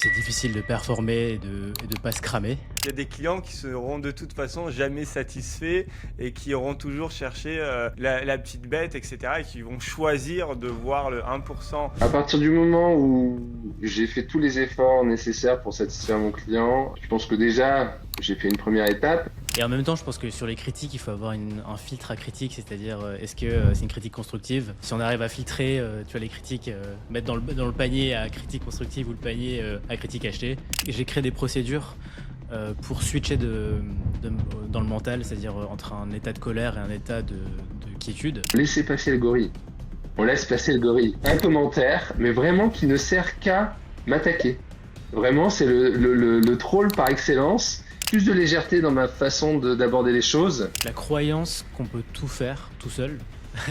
C'est difficile de performer et de pas se cramer. Il y a des clients qui seront de toute façon jamais satisfaits et qui auront toujours cherché la petite bête, etc. et qui vont choisir de voir le 1%. À partir du moment où j'ai fait tous les efforts nécessaires pour satisfaire mon client, je pense que déjà, j'ai fait une première étape. Et en même temps, je pense que sur les critiques, il faut avoir un filtre à critique, c'est-à-dire est-ce que c'est une critique constructive? Si on arrive à filtrer, tu vois, les critiques, mettre dans le panier à critique constructive ou le panier à critique achetée. Et j'ai créé des procédures pour switcher dans le mental, c'est-à-dire entre un état de colère et un état de quiétude. Laissez passer le gorille. On laisse passer le gorille. Un commentaire, mais vraiment qui ne sert qu'à m'attaquer. Vraiment, c'est le troll par excellence. Plus de légèreté dans ma façon d'aborder les choses. La croyance qu'on peut tout faire tout seul,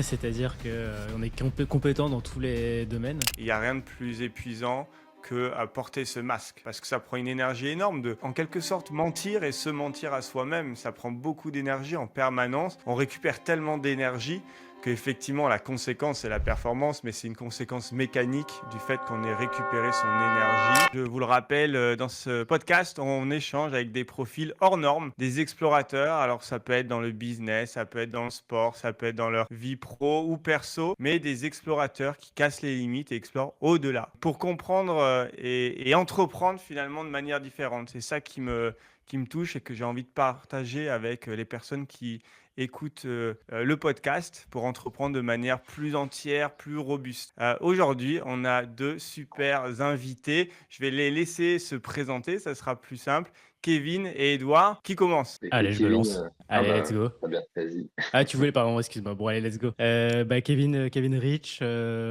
c'est-à-dire qu'on est compétent dans tous les domaines. Il n'y a rien de plus épuisant que à porter ce masque, parce que ça prend une énergie énorme de, en quelque sorte, mentir et se mentir à soi-même. Ça prend beaucoup d'énergie en permanence. On récupère tellement d'énergie qu'effectivement la conséquence c'est la performance, mais c'est une conséquence mécanique du fait qu'on ait récupéré son énergie. Je vous le rappelle, dans ce podcast, on échange avec des profils hors normes, des explorateurs. Alors ça peut être dans le business, ça peut être dans le sport, ça peut être dans leur vie pro ou perso, mais des explorateurs qui cassent les limites et explorent au-delà pour comprendre et entreprendre finalement de manière différente. C'est ça qui me touche et que j'ai envie de partager avec les personnes qui écoutent le podcast pour entreprendre de manière plus entière, plus robuste. Aujourd'hui, on a deux super invités. Je vais les laisser se présenter, ça sera plus simple. Kevin et Edouard, qui commence? Allez, je me Kevin, lance. Allez, let's go. très bien, vas-y. Ah, tu voulais, pardon, excuse-moi. Bon, allez, let's go. Kevin Rich,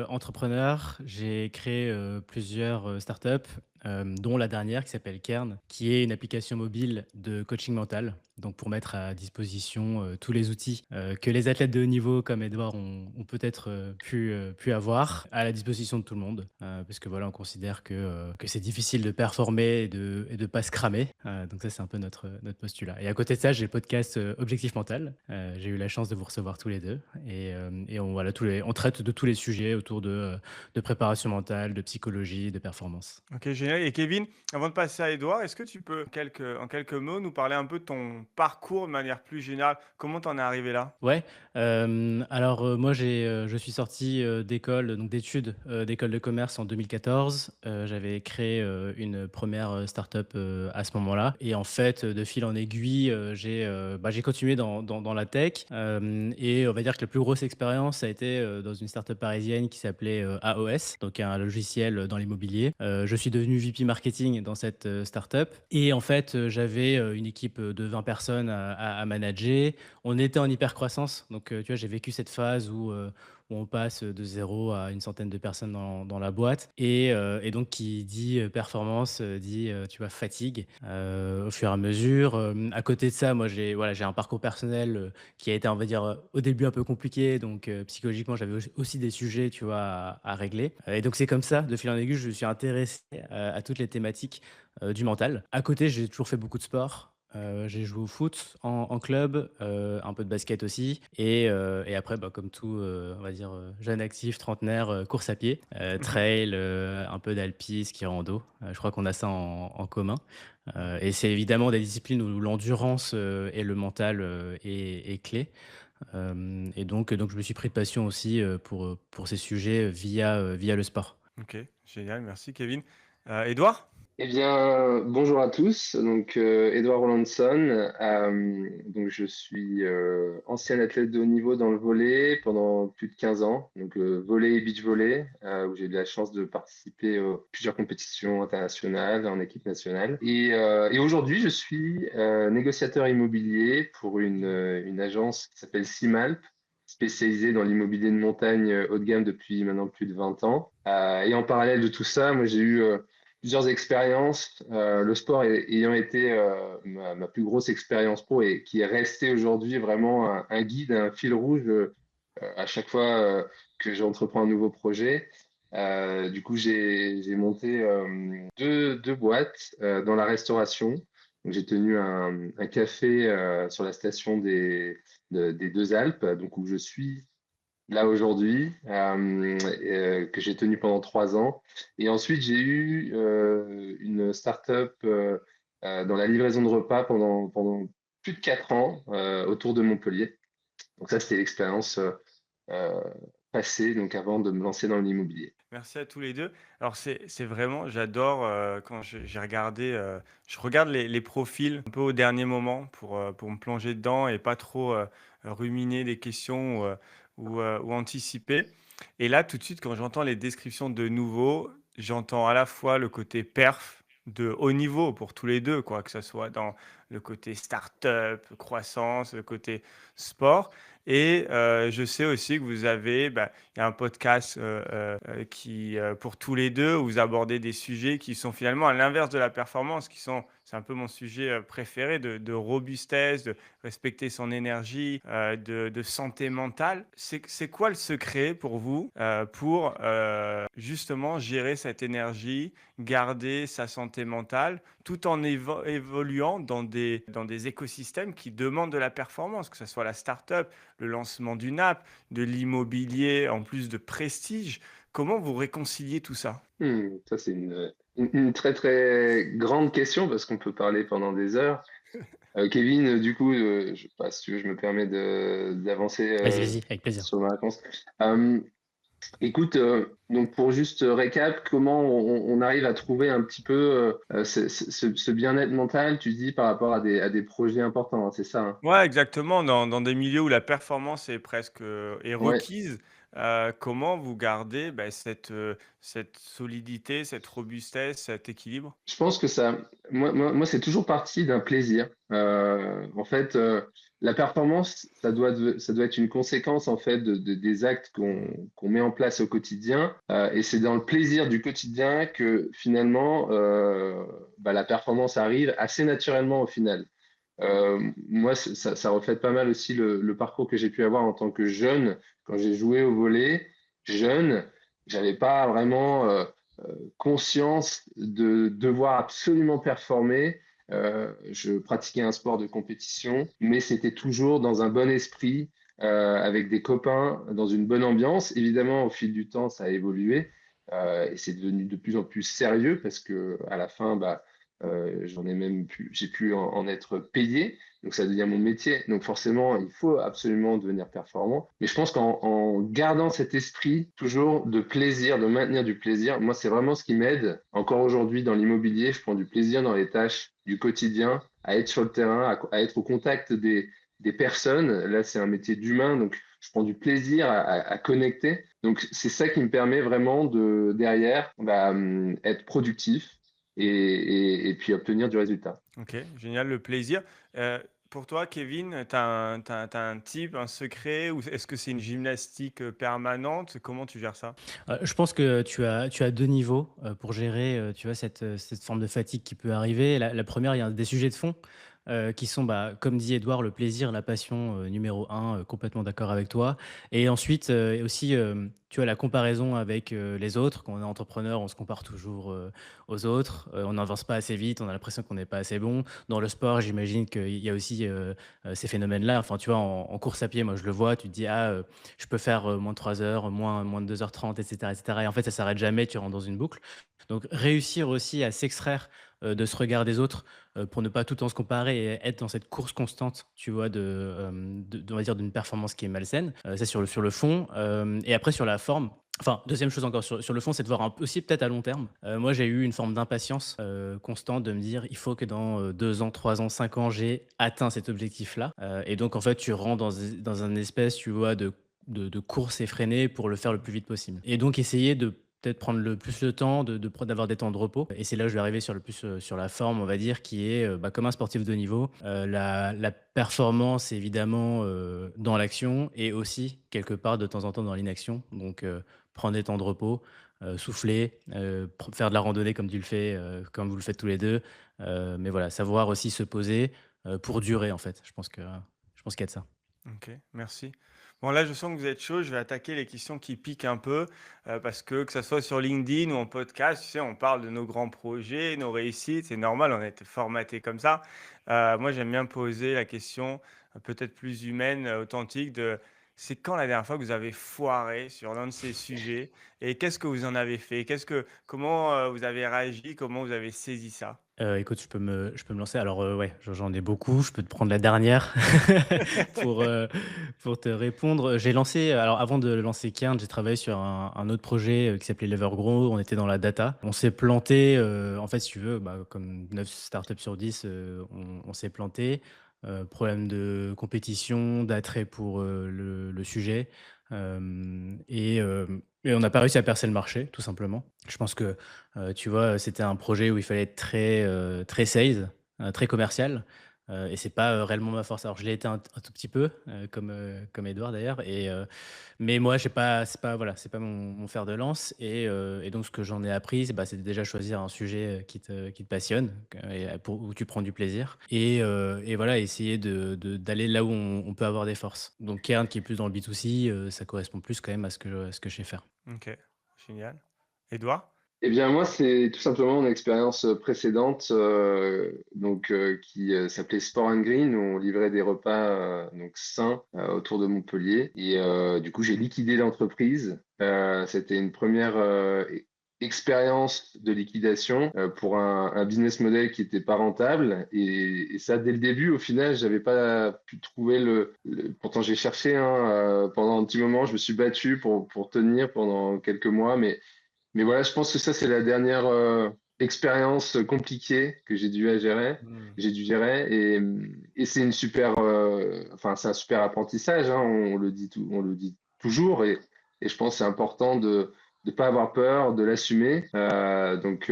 entrepreneur. J'ai créé plusieurs startups, dont la dernière qui s'appelle Kern, qui est une application mobile de coaching mental. Donc, pour mettre à disposition tous les outils que les athlètes de haut niveau comme Edouard ont peut-être pu avoir à la disposition de tout le monde. Parce que voilà, on considère que c'est difficile de performer et de pas se cramer. Donc, ça, c'est un peu notre postulat. Et à côté de ça, j'ai le podcast Objectif Mental. J'ai eu la chance de vous recevoir tous les deux. Et voilà, on traite de tous les sujets autour de préparation mentale, de psychologie, de performance. Ok, génial. Et Kevin, avant de passer à Edouard, est-ce que tu peux, en quelques mots, nous parler un peu de ton parcours de manière plus générale? Comment t'en es arrivé là? Ouais, alors moi je suis sorti d'école, donc d'études d'école de commerce en 2014. J'avais créé une première start-up à ce moment-là. Et en fait, de fil en aiguille, j'ai continué dans la tech. Et on va dire que la plus grosse expérience a été dans une start-up parisienne qui s'appelait AOS, donc un logiciel dans l'immobilier. Je suis devenu VP marketing dans cette start-up. Et en fait, j'avais une équipe de 20 personnes à manager. On était en hyper croissance, donc tu vois, j'ai vécu cette phase où on passe de zéro à une centaine de personnes dans la boîte. Et donc, qui dit performance, dit tu vois, fatigue au fur et à mesure. À côté de ça, moi, j'ai un parcours personnel qui a été, on va dire, au début un peu compliqué. Donc, psychologiquement, j'avais aussi des sujets, tu vois, à régler. Et donc, c'est comme ça, de fil en aiguille, je me suis intéressé à toutes les thématiques du mental. À côté, j'ai toujours fait beaucoup de sport. J'ai joué au foot en club, un peu de basket aussi. Et après, bah, comme tout, on va dire, jeune actif, trentenaire, course à pied, trail, un peu d'alpi, ski rando. Je crois qu'on a ça en commun. Et c'est évidemment des disciplines où l'endurance et le mental est clé. Et donc, je me suis pris de passion aussi pour ces sujets via le sport. Ok, génial, merci Kevin. Edouard? Eh bien, bonjour à tous. Donc, Edouard Rolandson. Donc, je suis ancien athlète de haut niveau dans le volley pendant plus de 15 ans. Donc, volley et beach volley, où j'ai eu la chance de participer à plusieurs compétitions internationales en équipe nationale. Et aujourd'hui, je suis négociateur immobilier pour une agence qui s'appelle Simalp, spécialisée dans l'immobilier de montagne haut de gamme depuis maintenant plus de 20 ans. Et en parallèle de tout ça, moi, j'ai eu plusieurs expériences, le sport ayant été ma plus grosse expérience pro et qui est resté aujourd'hui vraiment un guide, un fil rouge à chaque fois que j'entreprends un nouveau projet. Du coup, j'ai monté deux boîtes dans la restauration. Donc, j'ai tenu un café sur la station des Deux Alpes, donc où je suis là aujourd'hui, que j'ai tenu pendant 3 ans. Et ensuite, j'ai eu une start-up dans la livraison de repas pendant plus de 4 ans autour de Montpellier. Donc ça, c'était l'expérience euh, passée, donc avant de me lancer dans l'immobilier. Merci à tous les deux. Alors c'est vraiment, j'adore quand j'ai regardé, je regarde les profils un peu au dernier moment pour me plonger dedans et pas trop ruminer des questions ou anticiper. Et là, tout de suite, quand j'entends les descriptions de nouveau, j'entends à la fois le côté perf de haut niveau pour tous les deux, quoi, que ce soit dans le côté start-up, croissance, le côté sport. Et je sais aussi que vous avez, bah, il y a un podcast qui, pour tous les deux, où vous abordez des sujets qui sont finalement à l'inverse de la performance, c'est un peu mon sujet préféré, de robustesse, de respecter son énergie, de santé mentale. C'est quoi le secret pour vous pour justement gérer cette énergie, garder sa santé mentale, tout en évoluant dans des écosystèmes qui demandent de la performance, que ce soit la start-up, le lancement d'une app, de l'immobilier, en plus de prestige. Comment vous réconciliez tout ça? Ça, c'est une très très grande question parce qu'on peut parler pendant des heures. Kevin, du coup, je sais pas si tu veux, je me permets d'avancer Vas-y, vas-y, avec plaisir. sur ma réponse. Euh, Écoute, donc pour juste récap, comment on arrive à trouver un petit peu ce bien-être mental, tu dis, par rapport à des projets importants, hein, c'est ça, hein? Ouais, exactement. Dans des milieux où la performance est presque est Ouais. requise, comment vous gardez bah, cette solidité, cette robustesse, cet équilibre? Je pense que moi, c'est toujours parti d'un plaisir. En fait, la performance, ça doit être une conséquence en fait des actes qu'on met en place au quotidien. Et c'est dans le plaisir du quotidien que finalement, bah, la performance arrive assez naturellement au final. Moi, ça reflète pas mal aussi le parcours que j'ai pu avoir en tant que jeune. Quand j'ai joué au volley, jeune, j'avais pas vraiment conscience de devoir absolument performer. Je pratiquais un sport de compétition, mais c'était toujours dans un bon esprit, avec des copains, dans une bonne ambiance. Évidemment, au fil du temps, ça a évolué et c'est devenu de plus en plus sérieux parce que à la fin, bah, j'ai pu en être payé, donc ça devient mon métier. Donc forcément, il faut absolument devenir performant. Mais je pense qu'en gardant cet esprit toujours de plaisir, de maintenir du plaisir, moi, c'est vraiment ce qui m'aide. Encore aujourd'hui, dans l'immobilier, je prends du plaisir dans les tâches du quotidien, à être sur le terrain, à être au contact des personnes. Là, c'est un métier d'humain, donc je prends du plaisir à connecter. Donc, c'est ça qui me permet vraiment de, derrière, bah, être productif et puis obtenir du résultat. Ok, génial, le plaisir. Pour toi, Kevin, t'as un type, un secret, ou est-ce que c'est une gymnastique permanente? Comment tu gères ça? Je pense que tu as 2 niveaux, pour gérer, tu vois, cette forme de fatigue qui peut arriver. La 1re, il y a des sujets de fond, qui sont, bah, comme dit Edouard, le plaisir, la passion, numéro un, complètement d'accord avec toi. Et ensuite, et aussi, tu vois, la comparaison avec, les autres. Quand on est entrepreneur, on se compare toujours, aux autres. On n'avance pas assez vite, on a l'impression qu'on n'est pas assez bon. Dans le sport, j'imagine qu'il y a aussi, ces phénomènes-là. Enfin, tu vois, en course à pied, moi, je le vois, tu te dis: «Ah, je peux faire, moins de 3 heures, moins de 2h30, et cetera, et cetera», et en fait, ça s'arrête jamais, tu rentres dans une boucle. Donc réussir aussi à s'extraire, de ce regard des autres, pour ne pas tout le temps se comparer et être dans cette course constante, tu vois, on va dire, d'une performance qui est malsaine. Ça sur le fond, et après sur la forme, enfin, deuxième chose encore sur le fond, c'est de voir un peu aussi peut-être à long terme. Moi, j'ai eu une forme d'impatience, constante de me dire: «Il faut que dans, 2 ans, 3 ans, 5 ans, j'ai atteint cet objectif-là», et donc en fait, tu rentres dans un espèce, tu vois, de course effrénée pour le faire le plus vite possible, et donc essayer de peut-être prendre le plus le temps d'avoir des temps de repos, et c'est là où je vais arriver sur le plus, sur la forme, on va dire, qui est, bah, comme un sportif de haut niveau, la performance évidemment, dans l'action, et aussi quelque part de temps en temps dans l'inaction, donc prendre des temps de repos, souffler, faire de la randonnée comme tu le fais, comme vous le faites tous les 2, mais voilà, savoir aussi se poser, pour durer en fait. Je pense qu'il y a de ça. Ok, merci. Bon, là, je sens que vous êtes chaud. Je vais attaquer les questions qui piquent un peu parce que ça soit sur LinkedIn ou en podcast, tu sais, on parle de nos grands projets, nos réussites. C'est normal, on a été formaté comme ça. Moi, j'aime bien poser la question peut-être plus humaine, authentique de c'est quand la dernière fois que vous avez foiré sur l'un de ces sujets et qu'est-ce que vous en avez fait? Comment, vous avez réagi? Comment vous avez saisi ça? Écoute, je peux me lancer. Alors, ouais, j'en ai beaucoup. Je peux te prendre la dernière pour, heu, pour te répondre. J'ai lancé alors avant de lancer Kern, j'ai travaillé sur un autre projet, qui s'appelait Levergrow. On était dans la data. On s'est planté, en fait, si tu veux, bah, comme 9 startups sur 10, on s'est planté. Problème de compétition, d'attrait pour, le sujet, et on n'a pas réussi à percer le marché, tout simplement. Je pense que tu vois, c'était un projet où il fallait être très sales, très commercial, et c'est pas, réellement ma force. Alors je l'ai été un tout petit peu, comme Édouard d'ailleurs, mais moi j'ai pas c'est pas voilà, c'est pas mon fer de lance, et donc ce que j'en ai appris, c'est déjà choisir un sujet, qui te passionne, où tu prends du plaisir, et voilà, essayer d'aller là où on peut avoir des forces. Donc Kern qui est plus dans le B2C, ça correspond plus quand même à ce que je sais faire. OK, génial. Édouard? Eh bien, moi, c'est tout simplement mon expérience précédente, qui s'appelait Sport and Green, où on livrait des repas sains autour de Montpellier. Et du coup, j'ai liquidé l'entreprise. C'était une première expérience de liquidation pour un business model qui n'était pas rentable. Et ça, dès le début, au final, j'avais pas pu trouver Pourtant, j'ai cherché hein, pendant un petit moment, je me suis battu pour tenir pendant quelques mois, mais voilà, je pense que ça, c'est la dernière expérience compliquée que Mmh. j'ai dû gérer, et c'est c'est un super apprentissage, hein, on le dit toujours, et je pense que c'est important de ne pas avoir peur, de l'assumer. Donc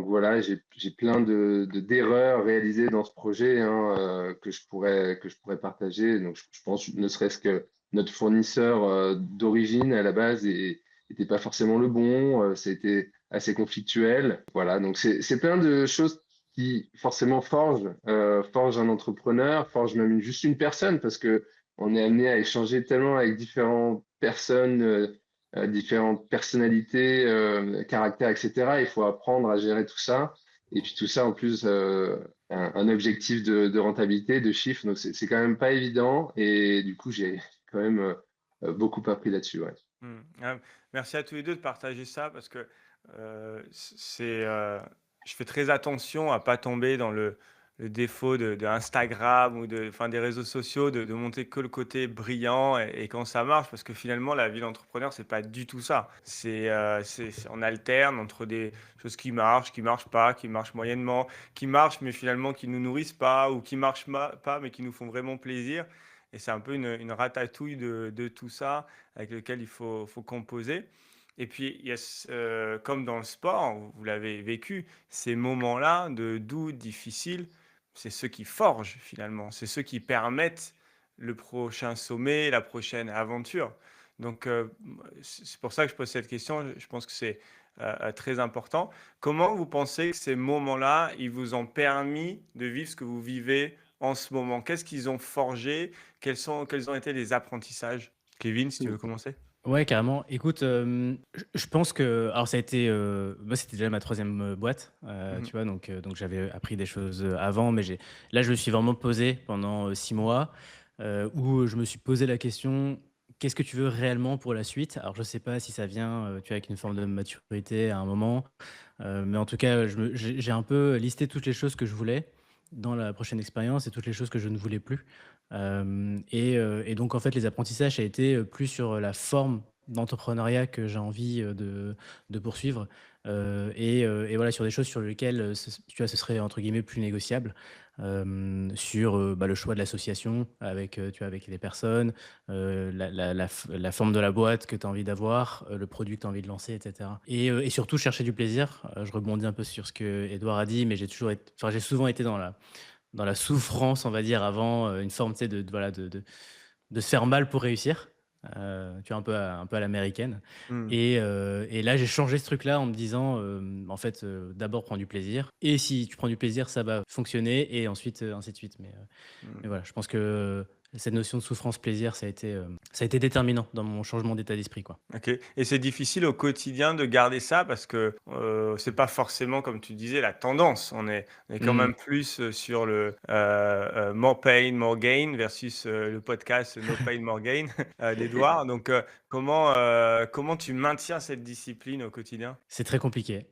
voilà, j'ai plein d'erreurs réalisées dans ce projet hein, que je pourrais partager. Donc je pense ne serait-ce que notre fournisseur d'origine à la base n'était pas forcément le bon, c'était assez conflictuel. Voilà, donc c'est plein de choses qui forcément forgent un entrepreneur, forgent même juste une personne, parce que on est amené à échanger tellement avec différentes personnes, différentes personnalités, caractères, etc. Il faut apprendre à gérer tout ça. Et puis tout ça, en plus, un objectif de rentabilité, de chiffre. Donc c'est quand même pas évident. Et du coup, j'ai quand même beaucoup appris là-dessus. Ouais. Mmh. Merci à tous les 2 de partager ça parce que, je fais très attention à pas tomber dans le défaut de Instagram ou des réseaux sociaux, de montrer que le côté brillant et quand ça marche parce que finalement la vie d'entrepreneur, c'est pas du tout ça. C'est on alterne entre des choses qui marchent pas, qui marchent moyennement, qui marchent mais finalement qui nous nourrissent pas ou qui marchent pas mais qui nous font vraiment plaisir et c'est un peu une ratatouille de tout ça avec lequel il faut composer. Et puis, comme dans le sport, vous l'avez vécu, ces moments-là de doute, difficiles, c'est ceux qui forgent finalement, c'est ceux qui permettent le prochain sommet, la prochaine aventure. Donc, c'est pour ça que je pose cette question, je pense que c'est très important. Comment vous pensez que ces moments-là, ils vous ont permis de vivre ce que vous vivez en ce moment? Qu'est-ce qu'ils ont forgé? Quels ont été les apprentissages? Kevin, si tu veux commencer? Ouais, carrément. Écoute, je pense que alors ça a été, moi, c'était déjà ma troisième boîte, Mmh. tu vois? Donc j'avais appris des choses, avant, mais là, je me suis vraiment posé pendant, 6 mois, où je me suis posé la question: «Qu'est-ce que tu veux réellement pour la suite?» Alors je sais pas si ça vient, tu vois, avec une forme de maturité à un moment, mais en tout cas, j'ai un peu listé toutes les choses que je voulais dans la prochaine expérience et toutes les choses que je ne voulais plus. Et donc en fait, les apprentissages, ça a été, plus sur la forme d'entrepreneuriat que j'ai envie, de poursuivre, et voilà, sur des choses sur lesquelles, tu vois, ce serait entre guillemets «plus négociable», sur, le choix de l'association avec, tu vois, avec les personnes, la forme de la boîte que tu as envie d'avoir, le produit que tu as envie de lancer, et cetera, et surtout chercher du plaisir. Je rebondis un peu sur ce que Edouard a dit, mais j'ai souvent été dans la souffrance, on va dire, avant, une forme, tu sais, voilà, de se faire mal pour réussir, tu vois, un peu à l'américaine, Mmh. et là, j'ai changé ce truc-là en me disant, en fait, «D'abord, prends du plaisir, et si tu prends du plaisir, ça va fonctionner, et ensuite, ainsi de suite». Mais Mmh. voilà, je pense que Cette notion de souffrance-plaisir, ça a été déterminant dans mon changement d'état d'esprit, quoi. OK, et c'est difficile au quotidien de garder ça parce que, c'est pas forcément comme tu disais la tendance. On est quand Mmh. même plus, sur le, more pain, more gain versus, le podcast No pain, more gain, d'Edouard. Donc, comment tu maintiens cette discipline au quotidien? C'est très compliqué.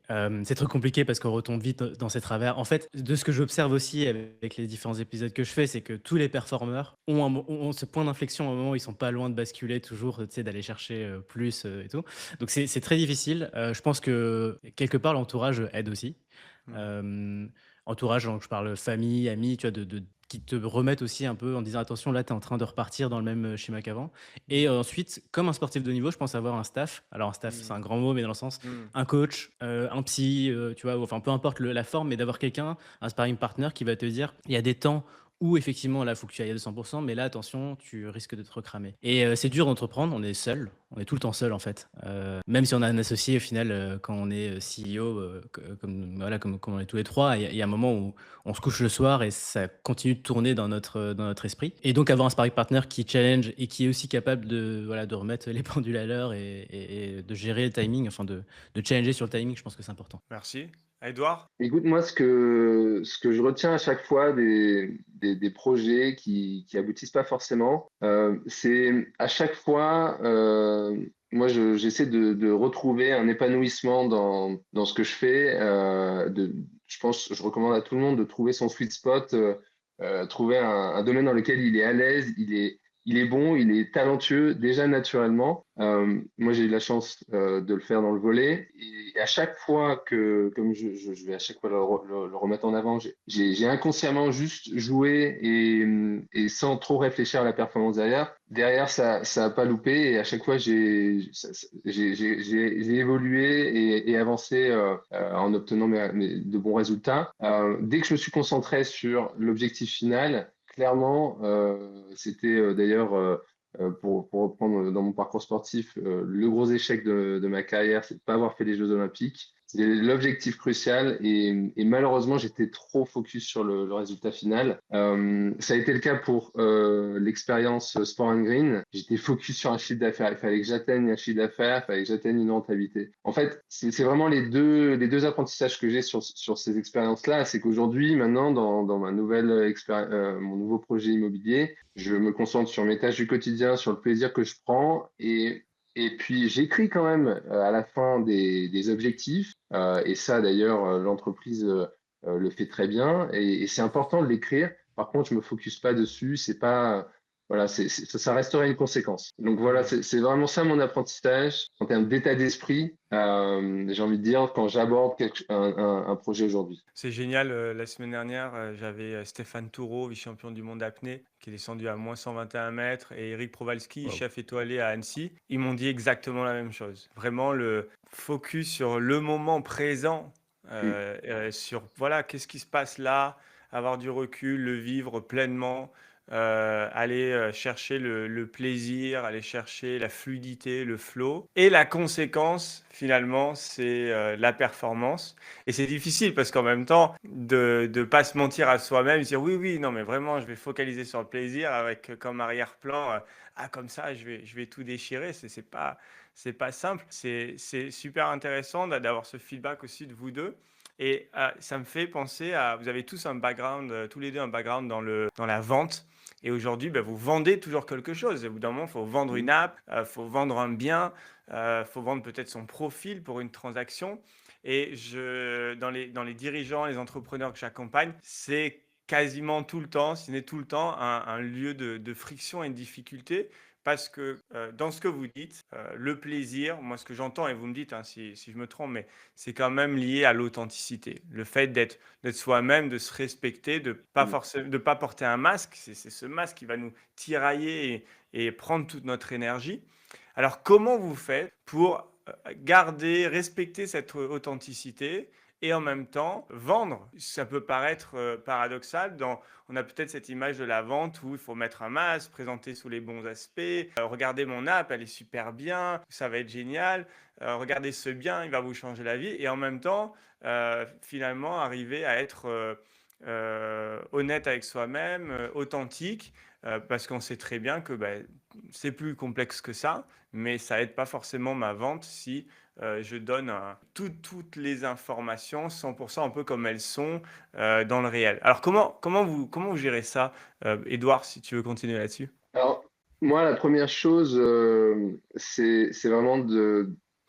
C'est très compliqué parce qu'on retombe vite dans ces travers. En fait, de ce que j'observe aussi avec les différents épisodes que je fais, c'est que tous les performeurs ont ce point d'inflexion à un moment où ils sont pas loin de basculer toujours, tu sais, d'aller chercher, plus, et tout. Donc c'est très difficile. Je pense que quelque part l'entourage aide aussi. Mmh. Hem, Entourage, donc je parle famille, amis, tu vois, de qui te remettent aussi un peu en disant: «Attention, là, tu es en train de repartir dans le même, schéma qu'avant». Et ensuite, comme un sportif de haut niveau, je pense avoir un staff. Alors un staff, c'est Mmh. un grand mot, mais dans le sens, Mmh. un coach, un psy, tu vois? Ou enfin, peu importe la forme, mais d'avoir quelqu'un, un sparring partner qui va te dire: «Il y a des temps où effectivement, là, il faut que tu ailles à 200, mais là, attention, tu risques de te recramer». Et c'est dur d'entreprendre, on est seul, on est tout le temps seul, en fait. Même si on a un associé, au final, quand on est, CEO, comme voilà, comme on est tous les 3, il y a un moment où on se couche le soir et ça continue de tourner dans notre esprit. Et donc avoir un sparring partner qui challenge et qui est aussi capable de, voilà, de remettre les pendules à l'heure et de gérer le timing, enfin de challenger sur le timing, je pense que c'est important. Merci. Edouard? Écoute, moi, ce que je retiens à chaque fois des projets qui aboutissent pas forcément, c'est à chaque fois, moi, j'essaie de retrouver un épanouissement dans ce que je fais. Je pense, je recommande à tout le monde de trouver son sweet spot, trouver un domaine dans lequel il est à l'aise, il est bon, il est talentueux déjà naturellement. Moi, j'ai eu la chance de le faire dans le volley. Et à chaque fois que, comme je vais à chaque fois le remettre en avant, j'ai inconsciemment juste joué et sans trop réfléchir à la performance derrière. Derrière, ça a pas loupé et à chaque fois, j'ai évolué et avancé en obtenant de bons résultats. Dès que je me suis concentré sur l'objectif final, clairement, c'était d'ailleurs pour reprendre dans mon parcours sportif, le gros échec de ma carrière, c'est de ne pas avoir fait les Jeux Olympiques. C'est l'objectif crucial et malheureusement, j'étais trop focus sur le résultat final. Ça a été le cas pour l'expérience Sport and Green. J'étais focus sur un chiffre d'affaires. Il fallait que j'atteigne un chiffre d'affaires, il fallait que j'atteigne une rentabilité. En fait, c'est vraiment les deux apprentissages que j'ai sur ces expériences-là. C'est qu'aujourd'hui, maintenant, dans mon nouveau projet immobilier, je me concentre sur mes tâches du quotidien, sur le plaisir que je prends et puis j'écris quand même à la fin des objectifs. Et ça, d'ailleurs, l'entreprise le fait très bien. Et c'est important de l'écrire. Par contre, je me focus pas dessus. C'est pas, voilà, ça resterait une conséquence. Donc voilà, Mmh. c'est vraiment ça mon apprentissage en termes d'état d'esprit. J'ai envie de dire quand j'aborde un projet aujourd'hui. C'est génial, la semaine dernière, j'avais, Stéphane Toureau, vice-champion du monde d'apnée, qui est descendu à -121 mètres, et Eric Prowalski, Waouh. chef étoilé à Annecy. Ils m'ont dit exactement la même chose. Vraiment le focus sur le moment présent, Mm. sur voilà, qu'est-ce qui se passe là? Avoir du recul, le vivre pleinement, aller, chercher le plaisir, aller chercher la fluidité, le flow, et la conséquence finalement, c'est, la performance. Et c'est difficile parce qu'en même temps, de pas se mentir à soi-même, dire: «Oui, oui, non, mais vraiment, je vais focaliser sur le plaisir», avec, comme arrière-plan, «Ah, comme ça, je vais tout déchirer». C'est pas simple. C'est super intéressant d'avoir ce feedback aussi de vous 2. Et ça me fait penser à, vous avez tous un background, tous les 2 un background dans la vente, et aujourd'hui, bah, vous vendez toujours quelque chose. Au bout d'un moment, il faut vendre une Mm. app, faut vendre un bien, faut vendre peut-être son profil pour une transaction. Et dans les dirigeants, les entrepreneurs que j'accompagne, c'est quasiment tout le temps, si ce n'est tout le temps, un lieu de friction et de difficulté. Parce que dans ce que vous dites, le plaisir, moi ce que j'entends, et vous me dites, hein, si je me trompe, mais c'est quand même lié à l'authenticité. Le fait d'être soi-même, de se respecter, Mm. de pas porter un masque. C'est ce masque qui va nous tirailler et prendre toute notre énergie. Alors, comment vous faites pour garder, respecter cette authenticité et en même temps vendre? Ça peut paraître paradoxal. On a peut-être cette image de la vente où il faut mettre un masque, présenter sous les bons aspects. Regardez mon app, elle est super bien, ça va être génial. Regardez ce bien, il va vous changer la vie. Et en même temps, finalement, arriver à être honnête avec soi-même, authentique, parce qu'on sait très bien que, c'est plus complexe que ça, mais ça aide pas forcément ma vente si, je donne toutes les informations 100 un peu comme elles sont, dans le réel. Alors comment vous gérez ça, Édouard, si tu veux continuer là-dessus? Alors, moi, la première chose, c'est vraiment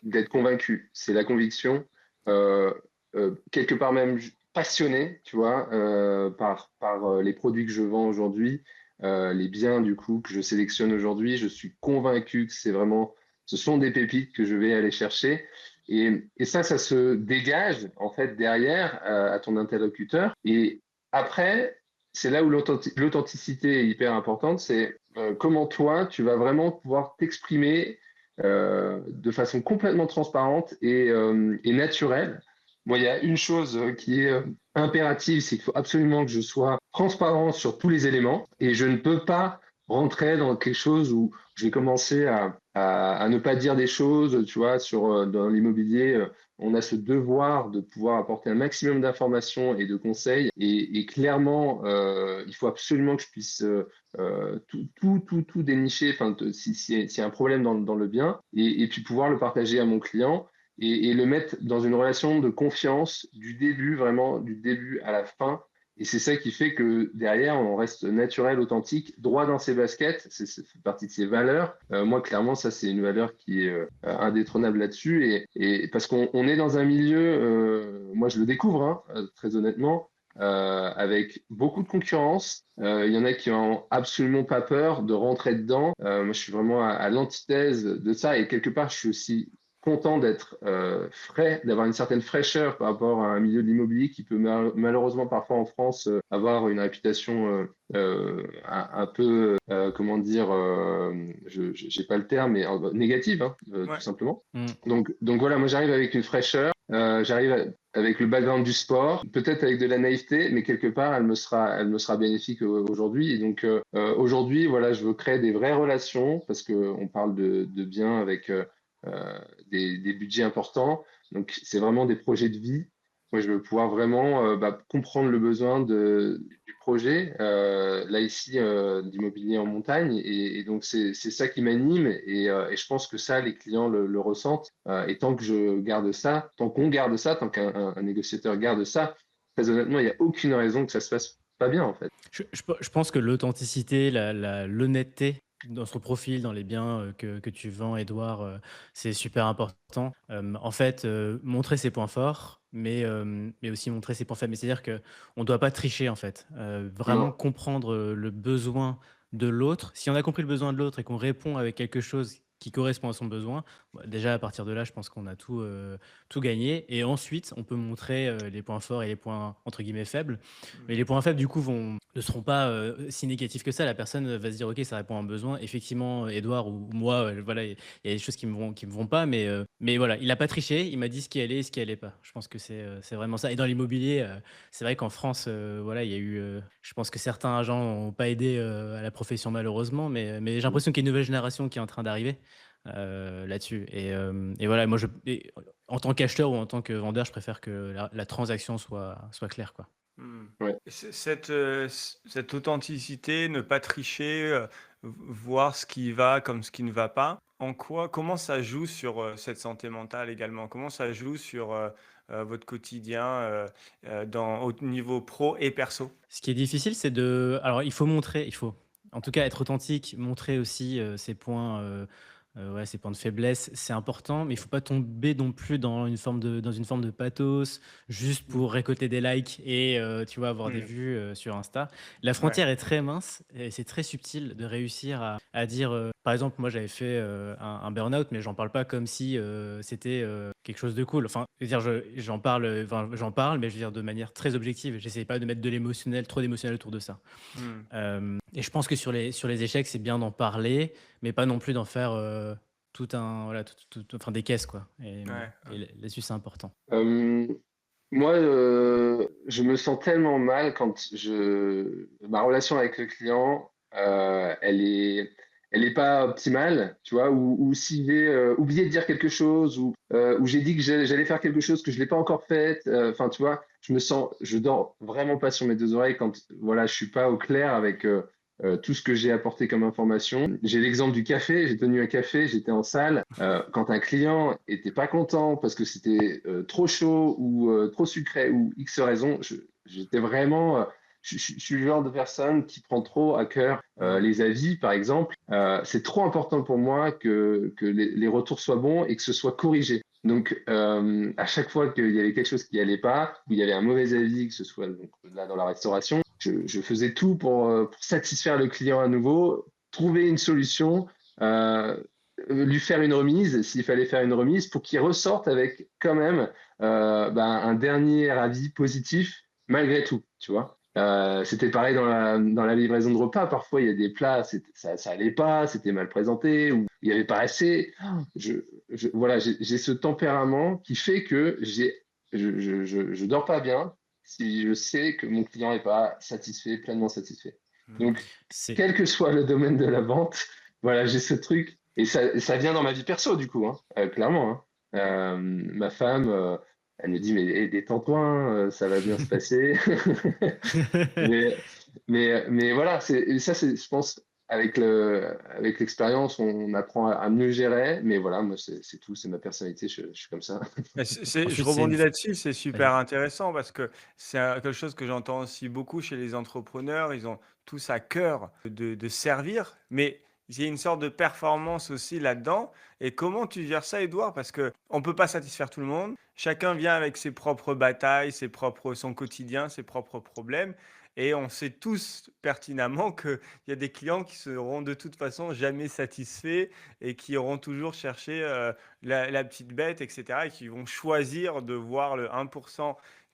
d'être convaincu. C'est la conviction, euh, quelque part même passionné, tu vois, par les produits que je vends aujourd'hui, les biens du coup que je sélectionne aujourd'hui. Je suis convaincu que ce sont des pépites que je vais aller chercher. Et ça se dégage en fait derrière à ton interlocuteur. Et après, c'est là où l'authenticité est hyper importante. C'est comment toi, tu vas vraiment pouvoir t'exprimer de façon complètement transparente et naturelle. Moi, il y a une chose qui est impérative, c'est qu'il faut absolument que je sois transparent sur tous les éléments et je ne peux pas rentrer dans quelque chose où je vais commencer à ne pas dire des choses, tu vois, dans l'immobilier. On a ce devoir de pouvoir apporter un maximum d'informations et de conseils. Et clairement, il faut absolument que je puisse tout dénicher, enfin, s'il y a un problème dans le bien, et puis pouvoir le partager à mon client et le mettre dans une relation de confiance du début, vraiment du début à la fin. Et c'est ça qui fait que derrière, on reste naturel, authentique, droit dans ses baskets. Ça fait partie de ses valeurs. Moi, clairement, ça, c'est une valeur qui est indétrônable là-dessus. Et parce qu'on est dans un milieu, moi, je le découvre, hein, très honnêtement, avec beaucoup de concurrence. Il y en a qui ont absolument pas peur de rentrer dedans. Moi, je suis vraiment à l'antithèse de ça. Et quelque part, je suis aussi content d'être frais, d'avoir une certaine fraîcheur par rapport à un milieu de l'immobilier qui peut malheureusement parfois en France avoir une réputation un peu, comment dire, j'ai pas le terme, mais négative, hein, tout Ouais. simplement. Mmh. Donc voilà, moi j'arrive avec une fraîcheur, avec le background du sport, peut-être avec de la naïveté, mais quelque part elle me sera bénéfique aujourd'hui. Et donc aujourd'hui, voilà, je veux créer des vraies relations parce que on parle de biens avec des budgets importants. Donc c'est vraiment des projets de vie. Moi, je veux pouvoir vraiment comprendre le besoin du projet, là ici, d'immobilier en montagne. Et donc, c'est ça qui m'anime. Et je pense que ça, les clients le ressentent. Et tant que je garde ça, tant qu'on garde ça, tant qu'un négociateur garde ça, très honnêtement, il n'y a aucune raison que ça se passe pas bien, en fait. Je pense que l'authenticité, l'honnêteté dans son profil, dans les biens que tu vends, Edouard, c'est super important. En fait, montrer ses points forts, mais aussi montrer ses points faibles. Mais c'est-à-dire qu'on ne doit pas tricher, en fait. Vraiment Non, comprendre le besoin de l'autre. Si on a compris le besoin de l'autre et qu'on répond avec quelque chose qui correspond à son besoin, bah, déjà à partir de là, je pense qu'on a tout gagné. Et ensuite, on peut montrer les points forts et les points entre guillemets faibles. Mais les points faibles, du coup, ne seront pas si négatifs que ça. La personne va se dire, ok, ça répond à un besoin. Effectivement, Edouard ou moi, voilà, il y a des choses qui me vont pas, mais voilà, il n'a pas triché. Il m'a dit ce qui allait et ce qui allait pas. Je pense que c'est vraiment ça. Et dans l'immobilier, c'est vrai qu'en France, voilà, il y a eu, je pense que certains agents n'ont pas aidé à la profession malheureusement, mais j'ai l'impression qu'il y a une nouvelle génération qui est en train d'arriver là-dessus. Et voilà, en tant qu'acheteur ou en tant que vendeur, je préfère que la transaction soit claire, quoi. Mmh. ouais. Et cette authenticité, ne pas tricher, voir ce qui va comme ce qui ne va pas, comment ça joue sur, cette santé mentale également? Comment ça joue sur, votre quotidien, au niveau pro et perso? Ce qui est difficile, alors il faut en tout cas être authentique, montrer aussi, ses points, ouais, ses points de faiblesse, c'est important, mais il faut pas tomber non plus dans une forme de pathos, juste Mmh. pour récolter des likes et tu vois, avoir des Mmh. vues, sur Insta. La Ouais. frontière est très mince et c'est très subtil de réussir à dire, par exemple, moi j'avais fait, un burn-out, mais j'en parle pas comme si, c'était, quelque chose de cool. Enfin, je veux dire, j'en parle, mais je veux dire de manière très objective. J'essaie pas de mettre de l'émotionnel, trop d'émotionnel autour de ça. Mmh. Et je pense que sur les échecs, c'est bien d'en parler, mais pas non plus d'en faire, tout un voilà, enfin des caisses quoi Ouais. et là-dessus, c'est important. Euh, Moi, je me sens tellement mal quand ma relation avec le client, elle est pas optimale, tu vois, ou si j'ai oublié de dire quelque chose, ou j'ai dit que j'allais faire quelque chose que je l'ai pas encore fait, enfin, tu vois, je dors vraiment pas sur mes deux oreilles quand, voilà, je suis pas au clair avec tout ce que j'ai apporté comme information. J'ai l'exemple du café, j'ai tenu un café, j'étais en salle. Quand un client était pas content parce que c'était trop chaud ou trop sucré ou X raison, j'étais vraiment... je suis le genre de personne qui prend trop à cœur les avis, par exemple. C'est trop important pour moi que les retours soient bons et que ce soit corrigé. Donc, à chaque fois qu'il y avait quelque chose qui allait pas, ou il y avait un mauvais avis, que ce soit donc, là dans la restauration, je faisais tout pour satisfaire le client à nouveau, trouver une solution, lui faire une remise, s'il fallait faire une remise, pour qu'il ressorte avec quand même un dernier avis positif, malgré tout, tu vois. C'était pareil dans la livraison de repas. Parfois, il y a des plats, ça allait pas, c'était mal présenté, ou il y avait pas assez. Je, voilà, j'ai ce tempérament qui fait que je dors pas bien si je sais que mon client n'est pas satisfait, pleinement satisfait. Mhm. Donc, C'est quel que soit le domaine de la vente, voilà, j'ai ce truc. Et ça vient dans ma vie perso, du coup, hein, clairement. Hein. Ma femme, elle me dit, mais détends-toi, hein, ça va bien se passer. Mais, mais voilà, ça, je pense, avec l'expérience, on apprend à mieux gérer. Mais voilà, moi, c'est tout, c'est ma personnalité, je suis comme ça. Et je ensuite, c'est une rebondis f là-dessus, c'est super vas-y. intéressant parce que c'est quelque chose que j'entends aussi beaucoup chez les entrepreneurs. Ils ont tous à cœur de servir, mais il y a une sorte de performance aussi là-dedans. Et comment tu gères ça, Edouard? Parce que on peut pas satisfaire tout le monde. Chacun vient avec ses propres batailles, son quotidien, ses propres problèmes. Et on sait tous pertinemment qu'il y a des clients qui seront de toute façon jamais satisfaits et qui auront toujours cherché la petite bête, et cetera, et qui vont choisir de voir le 1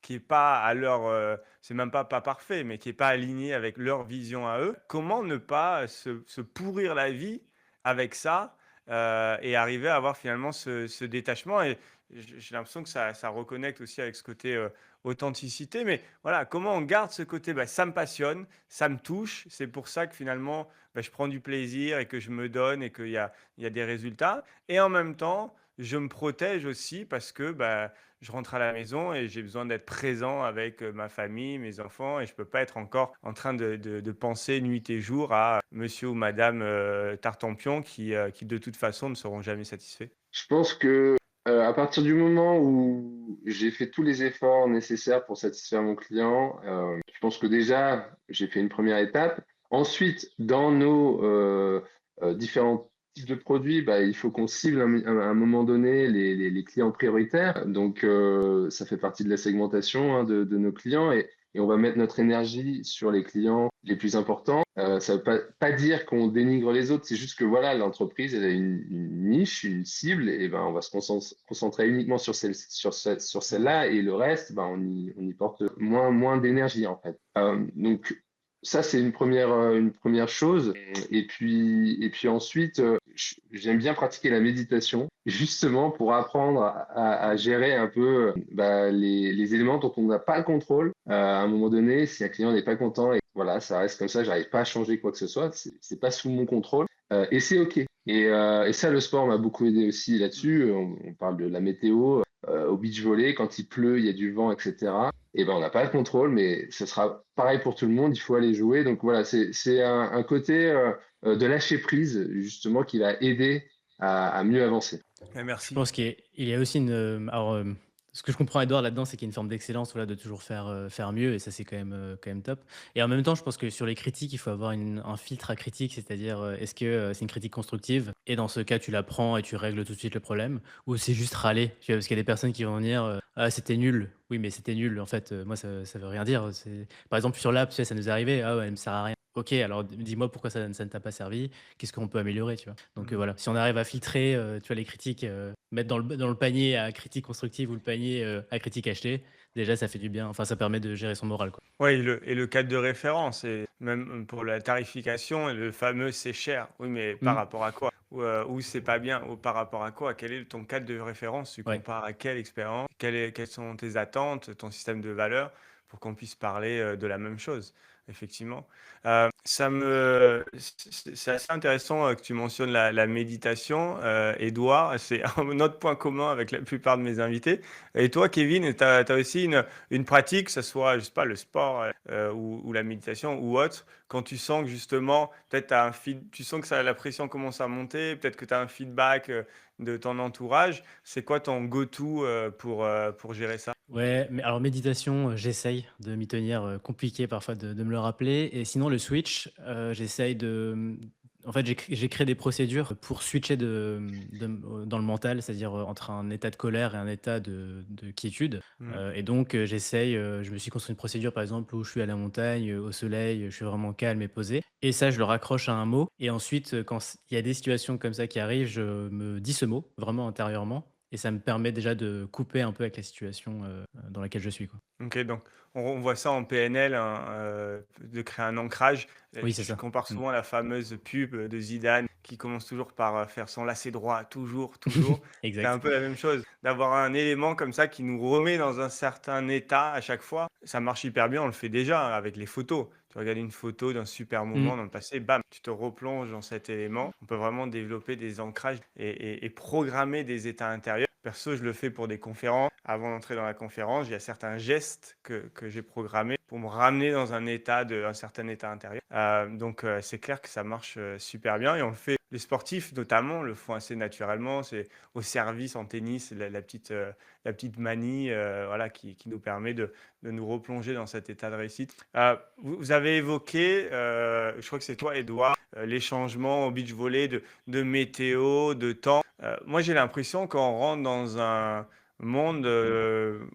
qui est pas à leur, c'est même pas parfait, mais qui est pas aligné avec leur vision à eux. Comment ne pas se pourrir la vie avec ça, et arriver à avoir finalement ce détachement? Et j'ai l'impression que ça reconnecte aussi avec ce côté, authenticité. Mais voilà, comment on garde ce côté, bah, ça me passionne, ça me touche, c'est pour ça que finalement, bah, je prends du plaisir et que je me donne et qu'il y a des résultats. Et en même temps, je me protège aussi parce que bah, je rentre à la maison et j'ai besoin d'être présent avec ma famille, mes enfants, et je peux pas être encore en train de penser nuit et jour à monsieur ou madame Tartampion qui de toute façon ne seront jamais satisfaits. Je pense que à partir du moment où j'ai fait tous les efforts nécessaires pour satisfaire mon client, je pense que déjà j'ai fait une première étape. Ensuite, dans nos différents types de produits, bah, il faut qu'on cible à un moment donné les clients prioritaires. Donc, ça fait partie de la segmentation hein, de nos clients et on va mettre notre énergie sur les clients les plus importants. Ça ne veut pas dire qu'on dénigre les autres, c'est juste que voilà, l'entreprise, elle a une niche, une cible, et ben, on va se concentrer uniquement sur sur celle-là, et le reste, ben, on y porte moins d'énergie, en fait. Donc, ça, c'est une première chose. Et puis ensuite, j'aime bien pratiquer la méditation, justement pour apprendre à gérer un peu les éléments dont on n'a pas le contrôle. À un moment donné, si un client n'est pas content et voilà, ça reste comme ça, j'arrive pas à changer quoi que ce soit, c'est pas sous mon contrôle et c'est OK. Et ça, le sport m'a beaucoup aidé aussi là-dessus. On parle de la météo, au beach volley, quand il pleut, il y a du vent, etc. Et ben, on n'a pas le contrôle, mais ce sera pareil pour tout le monde. Il faut aller jouer. Donc voilà, c'est un côté de lâcher prise justement qui va aider à mieux avancer. Ouais, Je merci. pense il y a aussi une, ce que je comprends Edouard là-dedans, c'est qu'il y a une forme d'excellence, voilà, de toujours faire mieux et ça, c'est quand même top et en même temps, je pense que sur les critiques, il faut avoir un filtre à critique, c'est-à-dire, est-ce que, c'est une critique constructive et dans ce cas, tu la prends et tu règles tout de suite le problème ou c'est juste râler? Tu vois? Parce qu'il y a des personnes qui vont dire, «Ah, c'était nul». Oui, mais c'était nul, en fait, moi, ça veut rien dire. C'est par exemple, sur l'app, tu sais, ça nous est arrivé: «Ah ouais, elle me sert à rien». OK, alors dis-moi pourquoi ça ne t'a pas servi? Qu'est-ce qu'on peut améliorer, tu vois? Donc Mhm. voilà, si on arrive à filtrer, tu vois, les critiques, mettre dans le panier à critique constructive ou le panier, à critique achetée, déjà ça fait du bien. Enfin, ça permet de gérer son moral, quoi. Oui, et le cadre de référence, et même pour la tarification, le fameux c'est cher. Oui, mais par Mmh. rapport à quoi? Ou c'est pas bien, ou par rapport à quoi? Quel est ton cadre de référence? Tu Ouais. compares à quelle expérience? Quelles sont tes attentes, ton système de valeurs? pour qu'on puisse parler de la même chose, effectivement. C'est assez intéressant que tu mentionnes la méditation, Edouard. C'est un autre point commun avec la plupart de mes invités. Et toi, Kevin, tu as aussi une pratique, que ce soit, je sais pas, le sport ou la méditation ou autre, quand tu sens que justement, peut-être tu sens que la pression commence à monter, peut-être que tu as un feedback de ton entourage. C'est quoi ton go-to pour gérer ça? Ouais, mais alors méditation, j'essaye de m'y tenir, compliqué parfois de me le rappeler et sinon le switch, j'essaye en fait, j'ai créé des procédures pour switcher dans le mental, c'est-à-dire, entre un état de colère et un état de quiétude, Hmm. et donc j'essaye, je me suis construit une procédure, par exemple, où je suis à la montagne, au soleil, je suis vraiment calme et posé et ça, je le raccroche à un mot et ensuite, quand il y a des situations comme ça qui arrivent, je me dis ce mot, vraiment intérieurement et ça me permet déjà de couper un peu avec la situation, dans laquelle je suis, quoi. Ok, donc on voit ça en PNL, hein, de créer un ancrage. Oui, c'est Je ça. compare Mmh. souvent la fameuse pub de Zidane qui commence toujours par faire son lacet droit, toujours, toujours. C'est un Exact. peu la même chose, d'avoir un élément comme ça qui nous remet dans un certain état à chaque fois. Ça marche hyper bien, on le fait déjà avec les photos. Tu regardes une photo d'un super moment Mmh. dans le passé, bam, tu te replonges dans cet élément. On peut vraiment développer des ancrages et programmer des états intérieurs. Perso, je le fais pour des conférences. Avant d'entrer dans la conférence, il y a certains gestes que j'ai programmés pour me ramener dans un certain état intérieur. Donc, c'est clair que ça marche super bien et on le fait. Les sportifs, notamment, le font assez naturellement. C'est au service en tennis, la petite manie voilà, qui nous permet de nous replonger dans cet état de réussite. Vous avez évoqué, je crois que c'est toi, Edouard, les changements au beach volley de météo, de temps. Moi, j'ai l'impression qu'on rentre dans un monde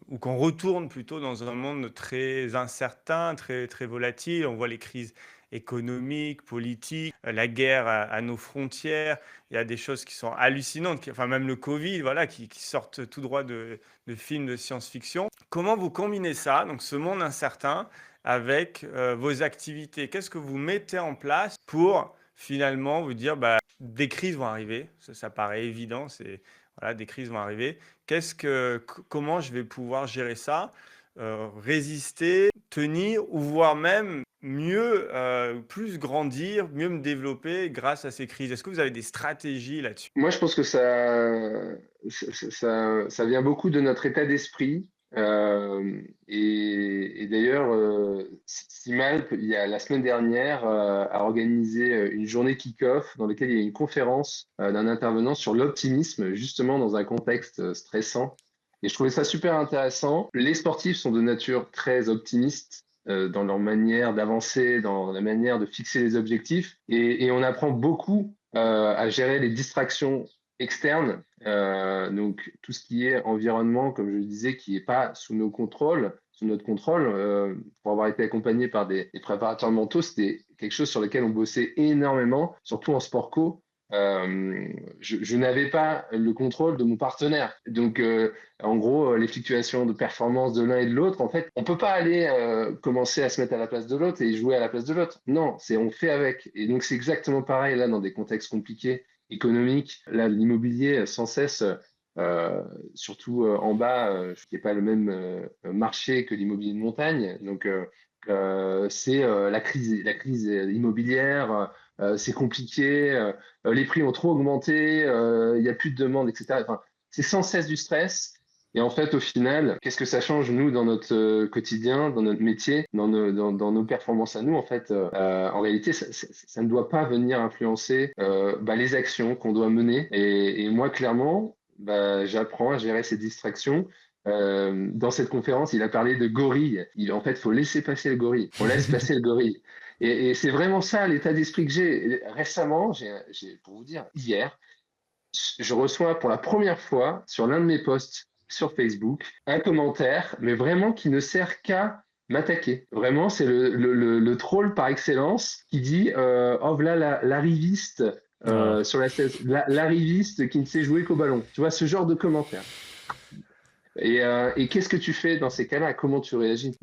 ou qu'on retourne plutôt dans un monde très incertain, très, très volatile. On voit les crises économiques, politiques, la guerre à nos frontières. Il y a des choses qui sont hallucinantes, enfin même le Covid, voilà, qui sortent tout droit de films de science-fiction. Comment vous combinez ça, donc ce monde incertain, avec vos activités? Qu'est-ce que vous mettez en place pour finalement vous dire, bah, des crises vont arriver, ça paraît évident, voilà, des crises vont arriver. Comment je vais pouvoir gérer ça, résister, tenir ou voire même mieux, plus grandir, mieux me développer grâce à ces crises? Est-ce que vous avez des stratégies là-dessus? Moi, je pense que ça vient beaucoup de notre état d'esprit. Et d'ailleurs, Simalp, la semaine dernière, a organisé une journée kick-off dans laquelle il y a une conférence d'un intervenant sur l'optimisme, justement dans un contexte stressant. Et je trouvais ça super intéressant. Les sportifs sont de nature très optimistes dans leur manière d'avancer, dans la manière de fixer les objectifs. Et on apprend beaucoup à gérer les distractions externes, donc tout ce qui est environnement, comme je le disais, qui n'est pas sous notre contrôle. Pour avoir été accompagné par des préparateurs mentaux, c'était quelque chose sur lequel on bossait énormément, surtout en sport co. Je n'avais pas le contrôle de mon partenaire. Donc, en gros, les fluctuations de performance de l'un et de l'autre, en fait, on peut pas aller commencer à se mettre à la place de l'autre et jouer à la place de l'autre. Non, c'est on fait avec. Et donc, c'est exactement pareil là dans des contextes compliqués, économiques. Là, l'immobilier, sans cesse, euh, surtout en bas, qui n'est pas le même marché que l'immobilier de montagne. Donc, c'est la crise immobilière. C'est compliqué, les prix ont trop augmenté, il n'y a plus de demande, etc. Enfin, c'est sans cesse du stress. Et en fait, au final, qu'est-ce que ça change, nous, dans notre quotidien, dans notre métier, dans nos performances à nous, en fait, en réalité, ça ne doit pas venir influencer bah, les actions qu'on doit mener. Et moi, clairement, bah, j'apprends à gérer ces distractions. Dans cette conférence, il a parlé de gorille. En fait, il faut laisser passer le gorille. On laisse passer le gorille. Et c'est vraiment ça l'état d'esprit que j'ai. Récemment, pour vous dire, hier, je reçois pour la première fois sur l'un de mes posts sur Facebook un commentaire, mais vraiment qui ne sert qu'à m'attaquer. Vraiment, c'est le troll par excellence qui dit oh voilà l'arriviste Ah. sur l'arriviste qui ne sait jouer qu'au ballon. Tu vois, ce genre de commentaire. Et qu'est-ce que tu fais dans ces cas-là? Comment tu réagis?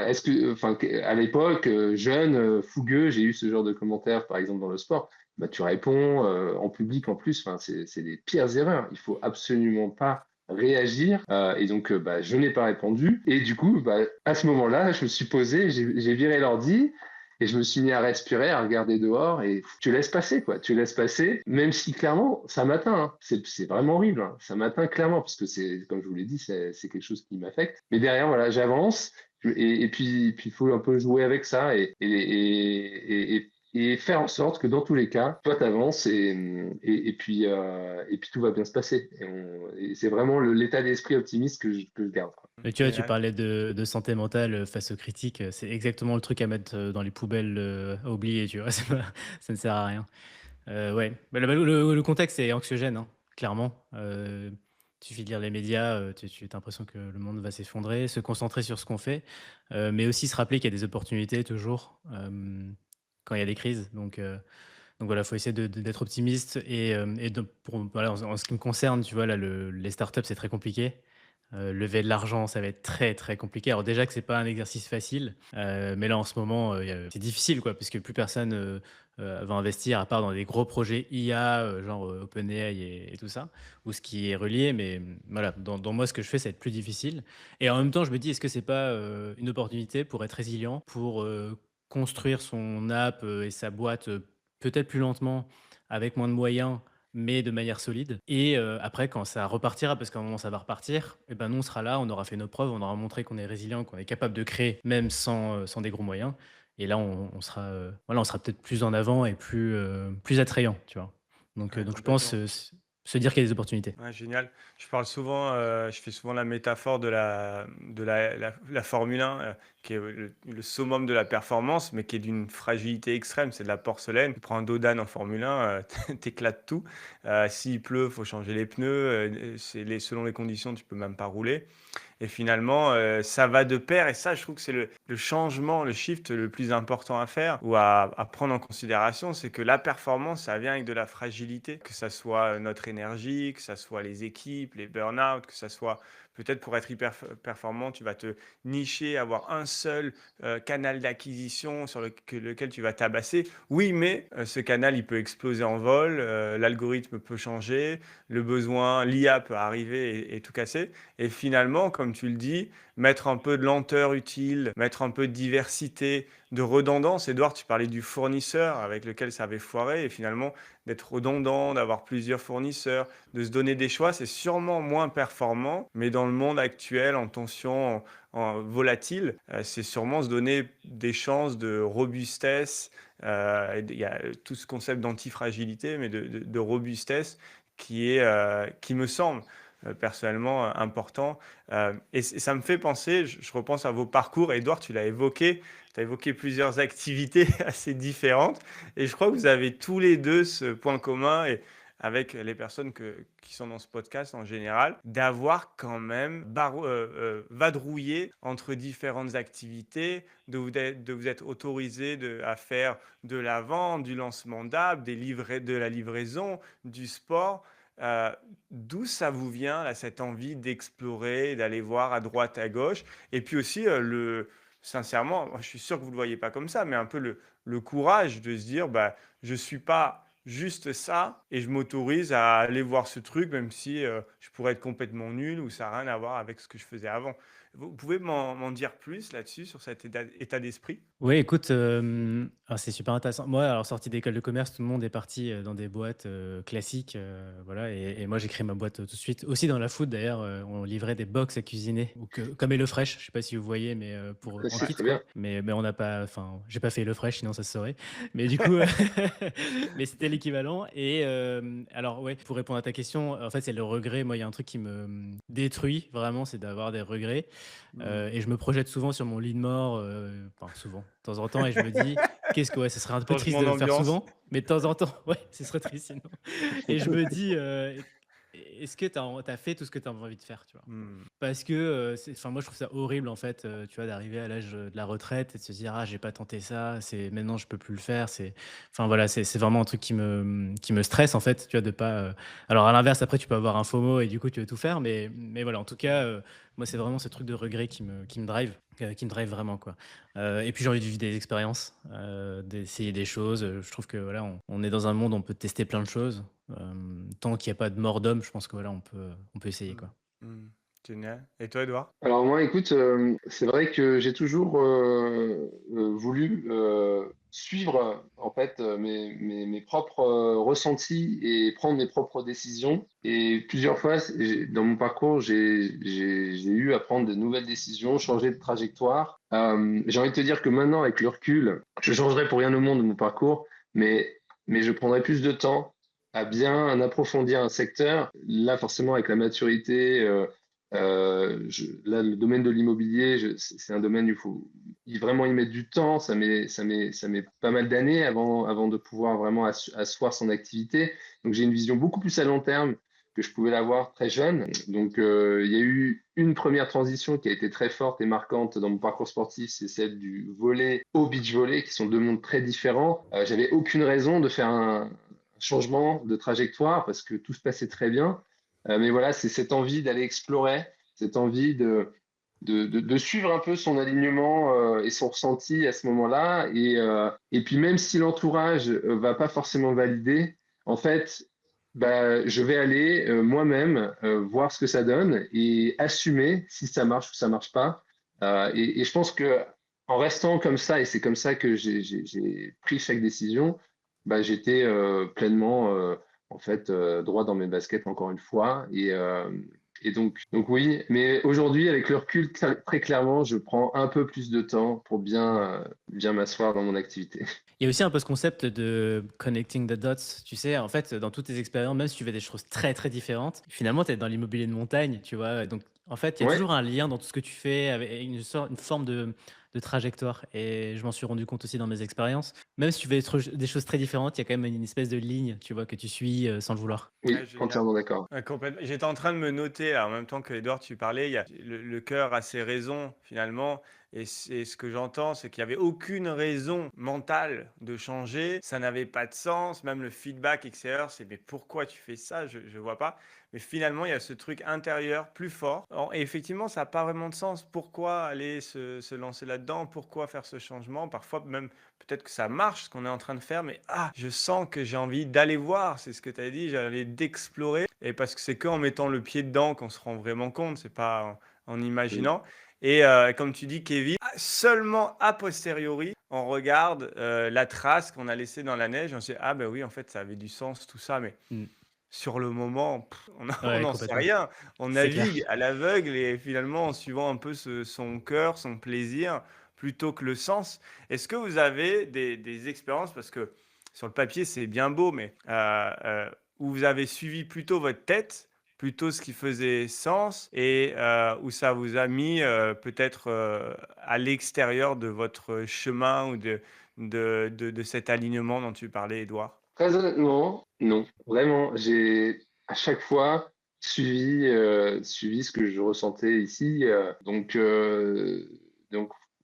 Est-ce que, enfin, à l'époque, jeune, fougueux, j'ai eu ce genre de commentaires, par exemple dans le sport. Bah, tu réponds en public en plus. Enfin, c'est les pires erreurs. Il faut absolument pas réagir. Et donc, je n'ai pas répondu. Et du coup, à ce moment-là, je me suis posé, j'ai viré l'ordi et je me suis mis à respirer, à regarder dehors et tu laisses passer, quoi. Tu laisses passer, même si clairement, ça m'atteint, hein. C'est vraiment horrible, hein. Ça m'atteint clairement parce que c'est, comme je vous l'ai dit, c'est quelque chose qui m'affecte. Mais derrière, voilà, j'avance. Et puis, il faut un peu jouer avec ça et faire en sorte que dans tous les cas, toi, tu avances et puis tout va bien se passer. Et c'est vraiment l'état d'esprit optimiste que je garde, quoi. Et tu vois, tu Génial. parlais de santé mentale, face aux critiques, c'est exactement le truc à mettre, dans les poubelles, à oublier, tu vois? Ça ne sert à rien. Ouais, le contexte est anxiogène, hein, clairement. Suffit de lire les médias, tu as l'impression que le monde va s'effondrer, se concentrer sur ce qu'on fait, mais aussi se rappeler qu'il y a des opportunités toujours, quand il y a des crises. Donc voilà, il faut essayer d'être optimiste et de pour voilà, en ce qui me concerne, tu vois, là, les startups, c'est très compliqué. Lever de l'argent, ça va être très, très compliqué. Alors déjà que c'est pas un exercice facile, mais là, en ce moment, c'est difficile, quoi, puisque plus personne, va investir à part dans des gros projets IA, genre, OpenAI et tout ça, ou ce qui est relié. Mais voilà, dans moi, ce que je fais, ça va être plus difficile et en même temps, je me dis: «Est-ce que c'est pas, une opportunité pour être résilient, pour, construire son app, et sa boîte, peut-être plus lentement, avec moins de moyens, mais de manière solide et après quand ça repartira, parce qu'à un moment ça va repartir et ben, nous on sera là, on aura fait nos preuves, on aura montré qu'on est résilient, qu'on est capable de créer même sans des gros moyens et là on sera, voilà, on sera peut-être plus en avant et plus attrayant, tu vois? Ouais, Donc je pense, complètement. se dire qu'il y a des opportunités. Ouais, génial. Je fais souvent la métaphore de la Formule 1, qui est le summum de la performance, mais qui est d'une fragilité extrême. C'est de la porcelaine. Tu prends un dos d'âne en Formule 1, t'éclates tout. S'il pleut, faut changer les pneus. Selon les conditions, tu peux même pas rouler. Et finalement, ça va de pair et ça, je trouve que c'est le changement, le shift le plus important à faire ou à prendre en considération. C'est que la performance, ça vient avec de la fragilité, que ça soit, notre énergie, que ça soit les équipes, les burn-out, que ça soit peut-être pour être hyper performant, tu vas te nicher, avoir un seul, canal d'acquisition sur lequel tu vas tabasser. Oui, mais, ce canal, il peut exploser en vol, l'algorithme peut changer, le besoin, l'IA peut arriver et tout casser. Et finalement, comme tu le dis, mettre un peu de lenteur utile, mettre un peu de diversité, de redondance. Edouard, tu parlais du fournisseur avec lequel ça avait foiré, et finalement, d'être redondant, d'avoir plusieurs fournisseurs, de se donner des choix, c'est sûrement moins performant, mais dans le monde actuel, en tension, volatile, c'est sûrement se donner des chances de robustesse. Il y a tout ce concept d'antifragilité, mais de robustesse qui me semble personnellement important. Et ça me fait penser, je repense à vos parcours. Edouard, tu l'as évoqué, tu as évoqué plusieurs activités assez différentes. Et je crois que vous avez tous les deux ce point commun, et avec les personnes qui sont dans ce podcast en général, d'avoir quand même vadrouillé entre différentes activités, de vous être autorisé à faire de la vente, du lancement d'app, de la livraison, du sport. Euh, D'où ça vous vient, là, cette envie d'explorer, d'aller voir à droite, à gauche? Et puis aussi, sincèrement, moi, je suis sûr que vous ne le voyez pas comme ça, mais un peu le courage de se dire, bah, je ne suis pas juste ça et je m'autorise à aller voir ce truc, même si je pourrais être complètement nul ou ça n'a rien à voir avec ce que je faisais avant. Vous pouvez m'en dire plus là-dessus, sur cet état d'esprit? Oui, écoute, alors c'est super intéressant. Moi, alors sortie d'école de commerce, tout le monde est parti, dans des boîtes, classiques, voilà et moi j'ai créé ma boîte, tout de suite. Aussi dans la food d'ailleurs, on livrait des box à cuisiner ou comme HelloFresh, je sais pas si vous voyez, mais, pour en C'est kit Ouais. très quoi. bien. Mais on n'a pas enfin, j'ai pas fait HelloFresh sinon ça se saurait. Mais du coup, mais c'était l'équivalent et alors ouais, pour répondre à ta question, en fait, c'est le regret. Moi, il y a un truc qui me, détruit vraiment, c'est d'avoir des regrets. Hmm. Et je me projette souvent sur mon lit de mort, enfin souvent, de temps en temps et je me dis: «Qu'est-ce que» ouais, ce serait un peu triste Changement de le faire d'ambiance. souvent, mais de temps en temps, ouais, ce serait triste sinon et je me dis, «Est-ce que tu as fait tout ce que tu avais envie de faire?» Tu vois? Hmm. Parce que, enfin moi je trouve ça horrible en fait, tu vois, d'arriver à l'âge, de la retraite et de se dire: «Ah j'ai pas tenté ça, c'est maintenant je peux plus le faire». Enfin voilà, c'est vraiment un truc qui me stresse en fait, tu vois, de pas, alors à l'inverse après tu peux avoir un FOMO et du coup tu veux tout faire, mais voilà, en tout cas, moi c'est vraiment ce truc de regret qui me drive vraiment quoi. Et puis j'ai envie de vivre des expériences, d'essayer des choses, je trouve que voilà, on est dans un monde où on peut tester plein de choses, tant qu'il y a pas de mort d'homme, je pense que voilà, on peut essayer Hmm. quoi. Mmh. Génial. Et toi, Edouard? Alors moi, écoute, c'est vrai que j'ai toujours, voulu, suivre, en fait, mes propres, ressentis et prendre mes propres décisions et plusieurs fois, dans mon parcours, j'ai eu à prendre de nouvelles décisions, changer de trajectoire. J'ai envie de te dire que maintenant, avec le recul, je changerais pour rien au monde mon parcours, mais je prendrais plus de temps à bien approfondir un secteur. Là, forcément, avec la maturité, là, le domaine de l'immobilier, c'est un domaine où il faut vraiment y mettre du temps. Ça met pas mal d'années avant de pouvoir vraiment asseoir son activité. Donc, j'ai une vision beaucoup plus à long terme que je pouvais l'avoir très jeune. Donc, il y a eu une première transition qui a été très forte et marquante dans mon parcours sportif, c'est celle du volley au beach volley, qui sont deux mondes très différents. J'avais aucune raison de faire un changement de trajectoire parce que tout se passait très bien. Mais voilà, c'est cette envie d'aller explorer, cette envie de suivre un peu son alignement et son ressenti à ce moment-là. Et puis même si l'entourage va pas forcément valider, en fait, bah, je vais aller moi-même voir ce que ça donne et assumer si ça marche ou ça marche pas. Et je pense que en restant comme ça, et c'est comme ça que j'ai pris chaque décision, bah, j'étais pleinement en fait, droit dans mes baskets encore une fois. Et donc oui, mais aujourd'hui, avec le recul, très clairement, je prends un peu plus de temps pour bien m'asseoir dans mon activité. Il y a aussi un peu ce concept de connecting the dots. Tu sais, en fait, dans toutes tes expériences, même si tu fais des choses très, très différentes, finalement, tu es dans l'immobilier de montagne, tu vois. Donc, en fait, il y a Ouais, toujours un lien dans tout ce que tu fais avec une forme de trajectoire. Et je m'en suis rendu compte aussi dans mes expériences. Même si tu fais des choses très différentes, il y a quand même une espèce de ligne, tu vois, que tu suis sans le vouloir. Ouais, oui, génial. entièrement d'accord. Ouais, complètement. J'étais en train de me noter, là, en même temps que Edouard, tu parlais, il y a le cœur a ses raisons, finalement. Et ce que j'entends, c'est qu'il n'y avait aucune raison mentale de changer. Ça n'avait pas de sens. Même le feedback extérieur, c'est mais pourquoi tu fais ça? Je ne vois pas. Mais finalement, il y a ce truc intérieur plus fort. Et effectivement, ça n'a pas vraiment de sens. Pourquoi aller se lancer là-dedans? Pourquoi faire ce changement? Parfois, même peut-être que ça marche, ce qu'on est en train de faire, mais je sens que j'ai envie d'aller voir. C'est ce que tu as dit, j'ai envie d'explorer. Et parce que c'est qu'en mettant le pied dedans qu'on se rend vraiment compte, c'est pas en Mm. imaginant. Et comme tu dis, Kevin, seulement a posteriori, on regarde la trace qu'on a laissée dans la neige. On se dit, ah ben oui, en fait, ça avait du sens, tout ça. Mais Mm. sur le moment, on Ouais, n'en sait complètement. rien. On C'est clair. navigue à l'aveugle et finalement en suivant un peu son cœur, son plaisir, plutôt que le sens. Est-ce que vous avez des expériences, parce que sur le papier c'est bien beau, mais où vous avez suivi plutôt votre tête, plutôt ce qui faisait sens, et où ça vous a mis peut-être à l'extérieur de votre chemin ou de cet alignement dont tu parlais, Edouard? Très honnêtement, non. Vraiment, j'ai à chaque fois suivi ce que je ressentais ici. Donc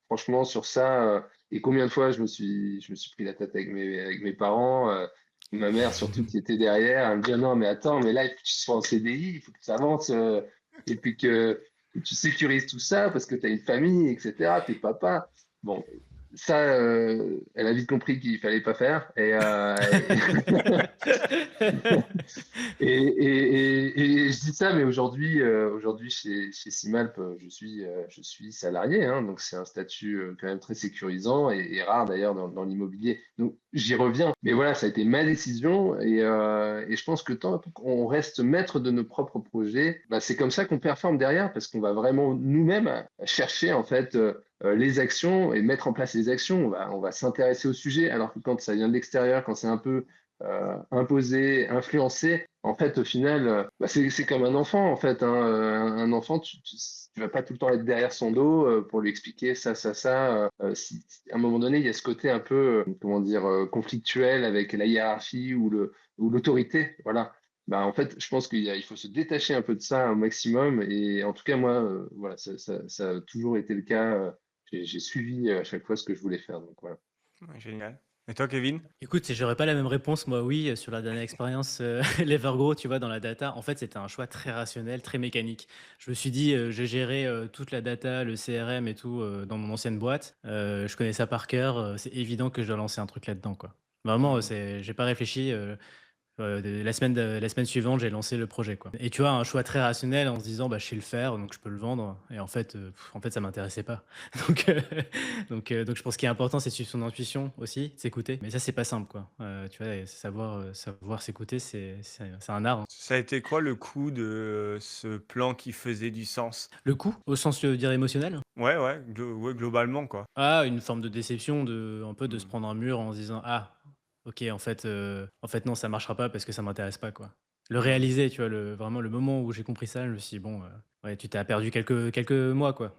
franchement, sur ça, et combien de fois je me suis pris la tête avec mes parents, ma mère surtout qui était derrière, elle me dit: «Ah non, mais attends, mais là, il faut que tu sois en CDI, il faut que tu avances, et puis que tu sécurises tout ça parce que tu as une famille, et cetera, tu es papa». Bon, ça, elle a vite compris qu'il fallait pas faire et je dis ça, mais aujourd'hui chez Simalp, je suis salarié, hein, donc c'est un statut, quand même très sécurisant et rare d'ailleurs dans l'immobilier. Donc j'y reviens, mais voilà, ça a été ma décision et je pense que tant qu'on reste maître de nos propres projets, bah, c'est comme ça qu'on performe derrière parce qu'on va vraiment nous-mêmes chercher en fait, les actions et mettre en place les actions. On va s'intéresser au sujet, alors que quand ça vient de l'extérieur, quand c'est un peu imposé, influencé, en fait, au final, bah, c'est comme un enfant, en fait, hein. Un enfant, tu vas pas tout le temps être derrière son dos pour lui expliquer ça, ça, ça. À un moment donné, il y a ce côté un peu, comment dire, conflictuel avec la hiérarchie ou l'autorité. Voilà. Bah, en fait, je pense il faut se détacher un peu de ça au maximum. Et en tout cas, moi, voilà, ça a toujours été le cas. J'ai suivi à chaque fois ce que je voulais faire. Donc voilà. Ouais, génial. Et toi, Kevin? Écoute, j'aurais pas la même réponse. Moi, oui, sur la dernière expérience, l'Evergrow, tu vois, dans la data, en fait, c'était un choix très rationnel, très mécanique. Je me suis dit, j'ai géré toute la data, le CRM et tout dans mon ancienne boîte. Je connais ça par cœur. C'est évident que je dois lancer un truc là-dedans, quoi. Vraiment, Mmh. j'ai pas réfléchi. La semaine suivante, j'ai lancé le projet, quoi. Et tu vois, un choix très rationnel en se disant: «Bah, je sais le faire, donc je peux le vendre» et en fait, ça m'intéressait pas. Donc donc je pense qu'il est important, c'est de suivre son intuition aussi, de s'écouter. Mais ça, c'est pas simple, quoi. Tu vois? Et savoir s'écouter, c'est un art, hein. Ça a été quoi le coût de ce plan qui faisait du sens? Le coût, au sens, dire émotionnel? Ouais, ouais, ouais, globalement, quoi. Ah, une forme de déception, un peu de se Mmh. prendre un mur en se disant: «Ah, OK, en fait non, ça marchera pas parce que ça m'intéresse pas, quoi». Le Mmh. réaliser, tu vois? Vraiment le moment où j'ai compris ça, je me suis dit: «Bon, ouais, tu t'as perdu quelques mois, quoi».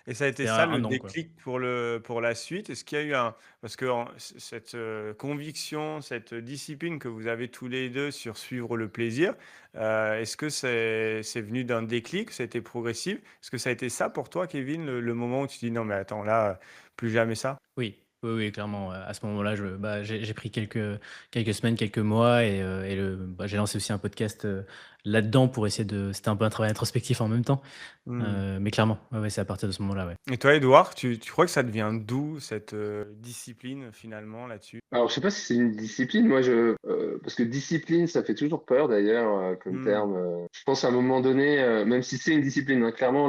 Et ça a été C'était ça le un an, quoi. déclic pour la suite? Est-ce qu'il y a eu un parce que cette, conviction, cette discipline que vous avez tous les 2 sur suivre le plaisir, est-ce que c'est venu d'un déclic? Ça a été progressif? Est-ce que ça a été ça pour toi, Kevin, le moment où tu dis: «Non mais attends là, plus jamais ça»? Oui, oui, oui, clairement, à ce moment-là, j'ai pris quelques semaines, quelques mois j'ai lancé aussi un podcast, là-dedans pour essayer de c'était un peu un travail introspectif en même temps, Mmh. mais clairement, ouais, ouais, c'est à partir de ce moment-là, ouais. Et toi, Edouard, tu crois que ça devient d'où cette, discipline finalement là-dessus? Alors, je sais pas si c'est une discipline. Moi, parce que discipline, ça fait toujours peur d'ailleurs, comme Mmh. terme. Je pense à un moment donné, même si c'est une discipline, hein, clairement,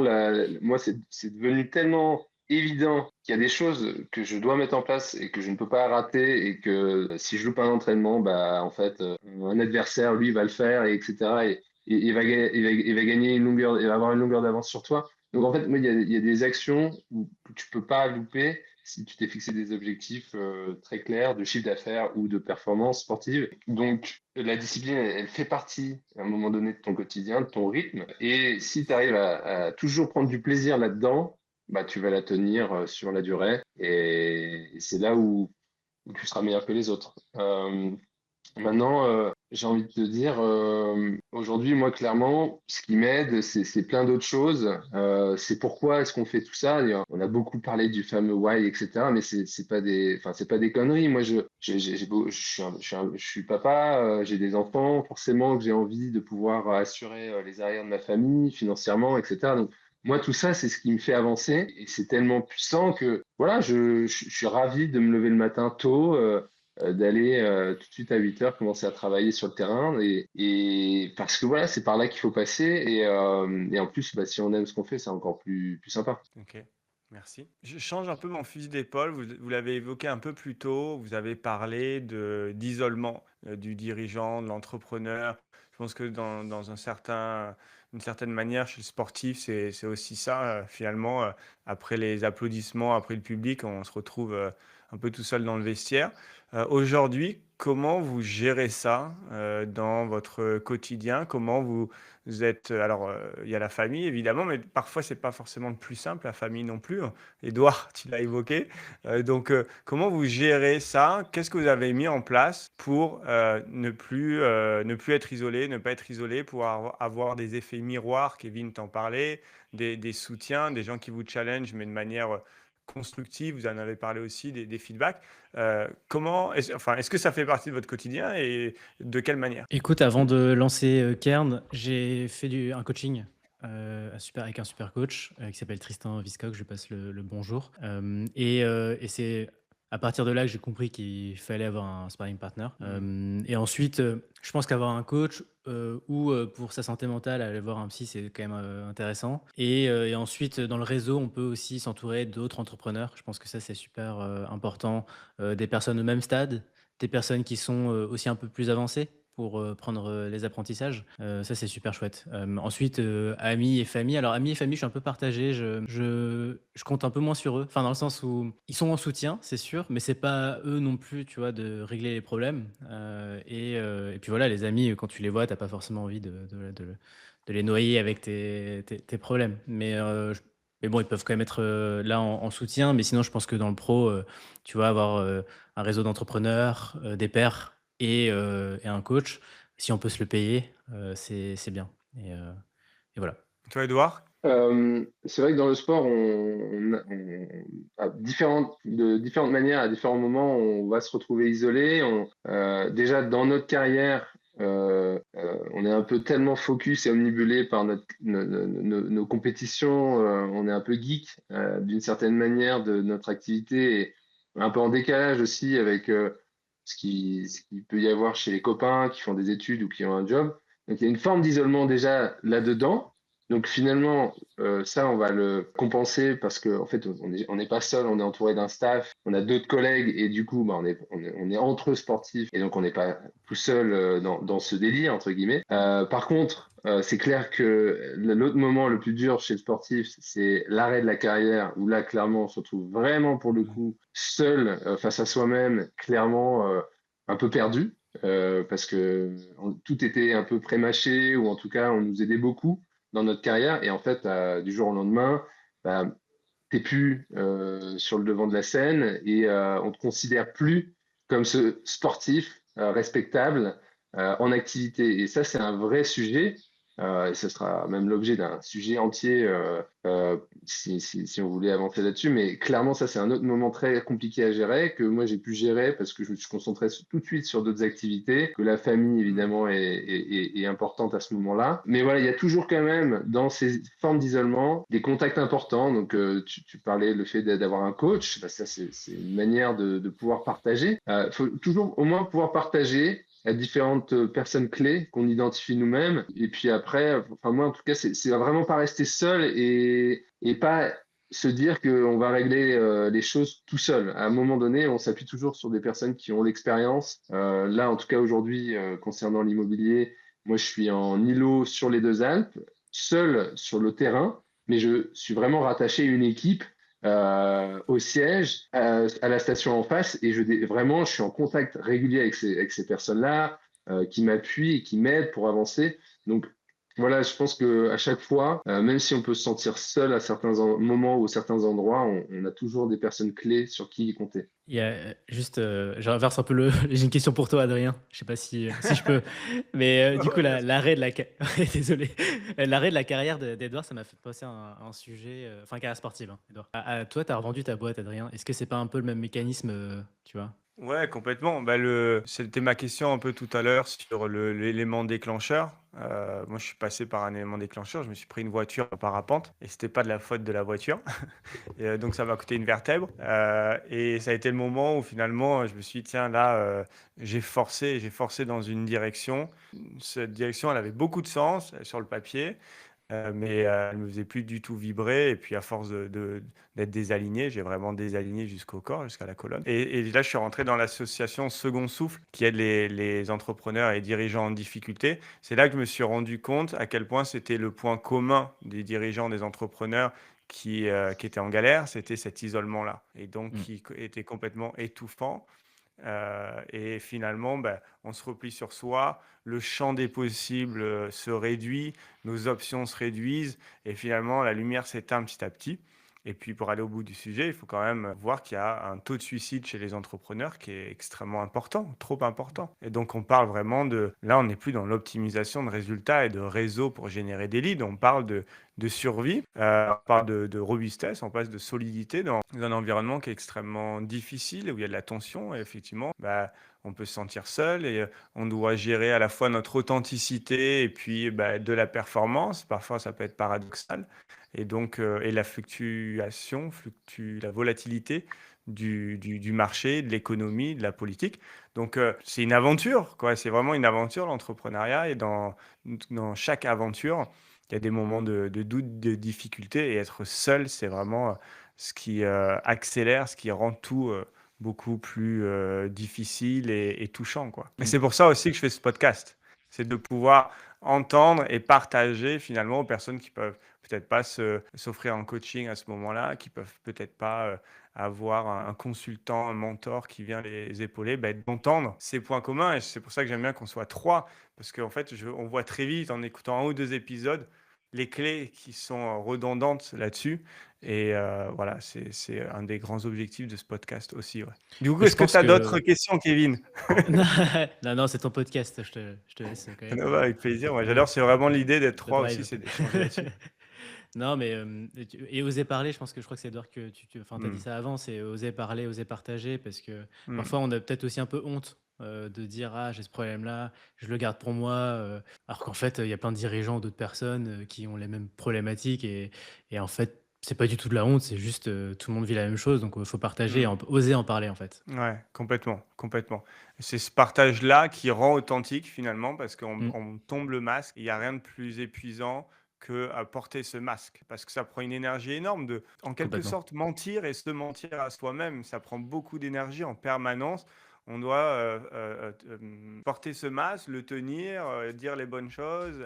moi, c'est devenu tellement évident qu'il y a des choses que je dois mettre en place et que je ne peux pas rater et que si je loupe un entraînement, bah, en fait, un adversaire, lui, va le faire, et etc. Et il va gagner il va avoir une longueur d'avance sur toi. Donc, en fait, moi, il y a des actions que tu peux pas louper si tu t'es fixé des objectifs très clairs de chiffre d'affaires ou de performance sportive. Donc, la discipline, elle fait partie, à un moment donné, de ton quotidien, de ton rythme. Et si tu arrives à toujours prendre du plaisir là-dedans, bah, tu vas la tenir sur la durée. Et c'est là où tu seras meilleur que les autres. Maintenant, j'ai envie de te dire, aujourd'hui, moi, clairement, ce qui m'aide, c'est plein d'autres choses. C'est pourquoi est-ce qu'on fait tout ça? D'ailleurs, on a beaucoup parlé du fameux why, etc. Mais c'est pas des, enfin, c'est pas des conneries. Moi, je suis papa, j'ai des enfants. Forcément, que j'ai envie de pouvoir assurer les arrières de ma famille financièrement, etc. Donc, moi, tout ça, c'est ce qui me fait avancer. Et c'est tellement puissant que, voilà, je suis ravi de me lever le matin tôt. D'aller tout de suite à 8 heures commencer à travailler sur le terrain et parce que voilà, c'est par là qu'il faut passer et en plus, bah, si on aime ce qu'on fait, c'est encore plus sympa. OK, merci. Je change un peu mon fusil d'épaule. Vous l'avez évoqué un peu plus tôt. Vous avez parlé d'isolement du dirigeant, de l'entrepreneur. Je pense que dans une certaine manière, chez le sportif, c'est aussi ça, finalement. Après les applaudissements, après le public, on se retrouve un peu tout seul dans le vestiaire. Aujourd'hui, comment vous gérez ça dans votre quotidien? Comment vous êtes, alors, il y a la famille évidemment, mais parfois c'est pas forcément le plus simple, la famille non plus, hein. Édouard, tu l'as évoqué. Donc, comment vous gérez ça? Qu'est-ce que vous avez mis en place pour, ne plus être isolé, ne pas être isolé, pour avoir des effets miroirs? Kevin t'en parlait, des soutiens, des gens qui vous challenge, mais de manière, constructive. Vous en avez parlé aussi, des feedbacks. Est-ce que ça fait partie de votre quotidien et de quelle manière? Écoute, avant de lancer, Kern, j'ai fait un coaching, avec un super coach, qui s'appelle Tristan Viscock, je lui passe le bonjour. Et c'est à partir de là que j'ai compris qu'il fallait avoir un sparring partner. Mmh. Et ensuite, je pense qu'avoir un coach, ou pour sa santé mentale, aller voir un psy, c'est quand même, intéressant. Et ensuite, dans le réseau, on peut aussi s'entourer d'autres entrepreneurs. Je pense que ça, c'est super, important, des personnes au même stade, des personnes qui sont, aussi un peu plus avancées pour, prendre, les apprentissages. Ça, c'est super chouette. Ensuite, amis et famille. Alors amis et famille, je suis un peu partagé. Je compte un peu moins sur eux. Enfin, dans le sens où ils sont en soutien, c'est sûr, mais c'est pas à eux non plus, tu vois, de régler les problèmes. Et puis voilà, les amis, quand tu les vois, t'as pas forcément envie de les noyer avec tes problèmes. Mais bon, ils peuvent quand même être, là en soutien. Mais sinon, je pense que dans le pro, tu vois, avoir, un réseau d'entrepreneurs, des pairs et un coach, si on peut se le payer, c'est bien et voilà. Toi, Edouard? C'est vrai que dans le sport, à de différentes manières, à différents moments, on va se retrouver isolé. Déjà, dans notre carrière, on est un peu tellement focus et omnibulé par nos compétitions. On est un peu geek d'une certaine manière de notre activité et un peu en décalage aussi avec ce qu'il peut y avoir chez les copains qui font des études ou qui ont un job. Donc il y a une forme d'isolement déjà là-dedans. Donc finalement, ça, on va le compenser parce qu'en en fait, on n'est pas seul, on est entouré d'un staff, on a d'autres collègues et du coup, bah, on est entre sportifs et donc on n'est pas tout seul dans ce délire, entre guillemets. Par contre, c'est clair que l'autre moment le plus dur chez le sportif, c'est l'arrêt de la carrière où là, clairement, on se retrouve vraiment pour le Mmh. coup seul face à soi-même, clairement un peu perdu. Parce que tout était un peu prémâché ou en tout cas on nous aidait beaucoup dans notre carrière et en fait du jour au lendemain bah, t'es plus sur le devant de la scène et on te considère plus comme ce sportif respectable en activité et ça c'est un vrai sujet et ce sera même l'objet d'un sujet entier si on voulait avancer là-dessus mais clairement ça c'est un autre moment très compliqué à gérer que moi j'ai pu gérer parce que je me suis concentré tout de suite sur d'autres activités que la famille Mmh. évidemment est importante à ce moment-là mais voilà il y a toujours quand même dans ces formes d'isolement des contacts importants donc tu parlais le fait d'avoir un coach bah, ça c'est une manière de pouvoir partager faut toujours au moins pouvoir partager à différentes personnes clés qu'on identifie nous-mêmes. Et puis après, enfin moi en tout cas, c'est vraiment pas rester seul et pas se dire qu'on va régler les choses tout seul. À un moment donné, on s'appuie toujours sur des personnes qui ont l'expérience. Là, en tout cas aujourd'hui, concernant l'immobilier, moi je suis en îlot sur les deux Alpes, seul sur le terrain, mais je suis vraiment rattaché à une équipe au siège, à la station en face, et vraiment, je suis en contact régulier avec ces personnes-là qui m'appuient et qui m'aident pour avancer. Donc, voilà, je pense que à chaque fois, même si on peut se sentir seul à certains moments ou certains endroits, on a toujours des personnes clés sur qui compter. Il y a, juste, j'inverse un peu le j'ai une question pour toi, Adrien. Je sais pas si je peux, mais, du coup, Ouais, bien sûr. l'arrêt de la ca ouais, désolé. L'arrêt de la carrière d'Edouard, ça m'a fait penser à un sujet, enfin, carrière sportive, hein, Edouard. Toi, tu as revendu ta boîte, Adrien. Est-ce que c'est pas un peu le même mécanisme, tu vois? Ouais, complètement. Bah, c'était ma question un peu tout à l'heure sur l'élément déclencheur. Moi, je suis passé par un élément déclencheur. Je me suis pris une voiture en parapente et c'était pas de la faute de la voiture. Et, donc, ça m'a coûté une vertèbre. Et ça a été le moment où finalement, je me suis dit, tiens, là, j'ai forcé dans une direction. Cette direction, elle avait beaucoup de sens sur le papier. Mais elle me faisait plus du tout vibrer et puis à force d'être désaligné, j'ai vraiment désaligné jusqu'au corps, jusqu'à la colonne et là, je suis rentré dans l'association Second Souffle qui aide les entrepreneurs et dirigeants en difficulté. C'est là que je me suis rendu compte à quel point c'était le point commun des dirigeants, des entrepreneurs qui étaient en galère, c'était cet isolement-là et donc Mmh. qui était complètement étouffant. Et finalement, bah, on se replie sur soi, le champ des possibles se réduit, nos options se réduisent, et finalement, la lumière s'éteint petit à petit. Et puis, pour aller au bout du sujet, il faut quand même voir qu'il y a un taux de suicide chez les entrepreneurs qui est extrêmement important, trop important. Et donc, on parle vraiment là, on n'est plus dans l'optimisation de résultats et de réseaux pour générer des leads, on parle de survie, on parle de robustesse, on passe de solidité dans un environnement qui est extrêmement difficile, où il y a de la tension, et effectivement, bah, on peut se sentir seul et on doit gérer à la fois notre authenticité et puis bah, de la performance. Parfois, ça peut être paradoxal. Et donc, et la fluctuation, la volatilité du marché, de l'économie, de la politique. Donc, c'est une aventure, quoi. C'est vraiment une aventure, l'entrepreneuriat. Et dans chaque aventure, il y a des moments de doute, de difficulté. Et être seul, c'est vraiment ce qui accélère, ce qui rend tout beaucoup plus difficile et touchant, quoi. Et Mmh. c'est pour ça aussi que je fais ce podcast. C'est de pouvoir entendre et partager finalement aux personnes qui peuvent peut-être pas s'offrir un coaching à ce moment-là, qui peuvent peut-être pas avoir un consultant, un mentor qui vient les épauler, bah, d'entendre ces points communs. Et c'est pour ça que j'aime bien qu'on soit trois, parce qu'en fait, on voit très vite en écoutant un ou deux épisodes les clés qui sont redondantes là-dessus. Et voilà, c'est un des grands objectifs de ce podcast aussi, ouais. Du coup, Mais je est-ce que pense tu as d'autres que questions, Kevin? non, non, c'est ton podcast, je te laisse quand même, Non, bah, avec plaisir. Moi, le j'adore, c'est vraiment l'idée d'être le 3 aussi, drive. c'est d'échanger là-dessus. Non, mais et oser parler, je crois que c'est Edouard que enfin, tu as dit Mmh. ça avant, c'est oser parler, oser partager, parce que Mmh. parfois on a peut-être aussi un peu honte de dire ah j'ai ce problème-là, je le garde pour moi, alors qu'en fait il y a plein de dirigeants, d'autres personnes qui ont les mêmes problématiques et en fait C'est pas du tout de la honte, c'est juste, tout le monde vit la même chose, donc faut partager et Mmh. oser en parler, en fait. Ouais, complètement, complètement. C'est ce partage-là qui rend authentique finalement parce qu'on Mmh, on tombe le masque. Il y a rien de plus épuisant que à porter ce masque parce que ça prend une énergie énorme de, en quelque complètement. sorte, mentir et se mentir à soi-même. Ça prend beaucoup d'énergie en permanence. On doit porter ce masque, le tenir, dire les bonnes choses,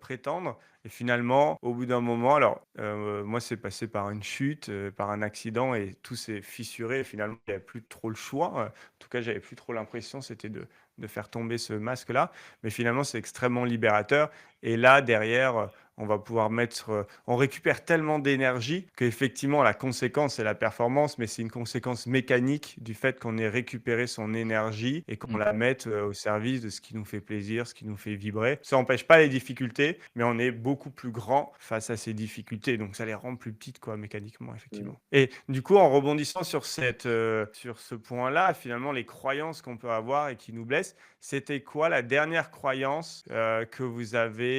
prétendre. Et finalement, au bout d'un moment, alors moi, c'est passé par une chute, par un accident et tout s'est fissuré. Finalement, il n'y avait plus trop le choix. En tout cas, j'avais plus trop l'impression, c'était de faire tomber ce masque-là. Mais finalement, c'est extrêmement libérateur. Et là, derrière, on va pouvoir mettre, on récupère tellement d'énergie qu'effectivement, la conséquence, c'est la performance, mais c'est une conséquence mécanique du fait qu'on ait récupéré son énergie et qu'on Mmh. la mette au service de ce qui nous fait plaisir, ce qui nous fait vibrer. Ça n'empêche pas les difficultés, mais on est beaucoup plus grand face à ces difficultés. Donc, ça les rend plus petites, quoi, mécaniquement, Mmh. effectivement. Et du coup, en rebondissant sur sur ce point-là, finalement, les croyances qu'on peut avoir et qui nous blessent, c'était quoi la dernière croyance que vous avez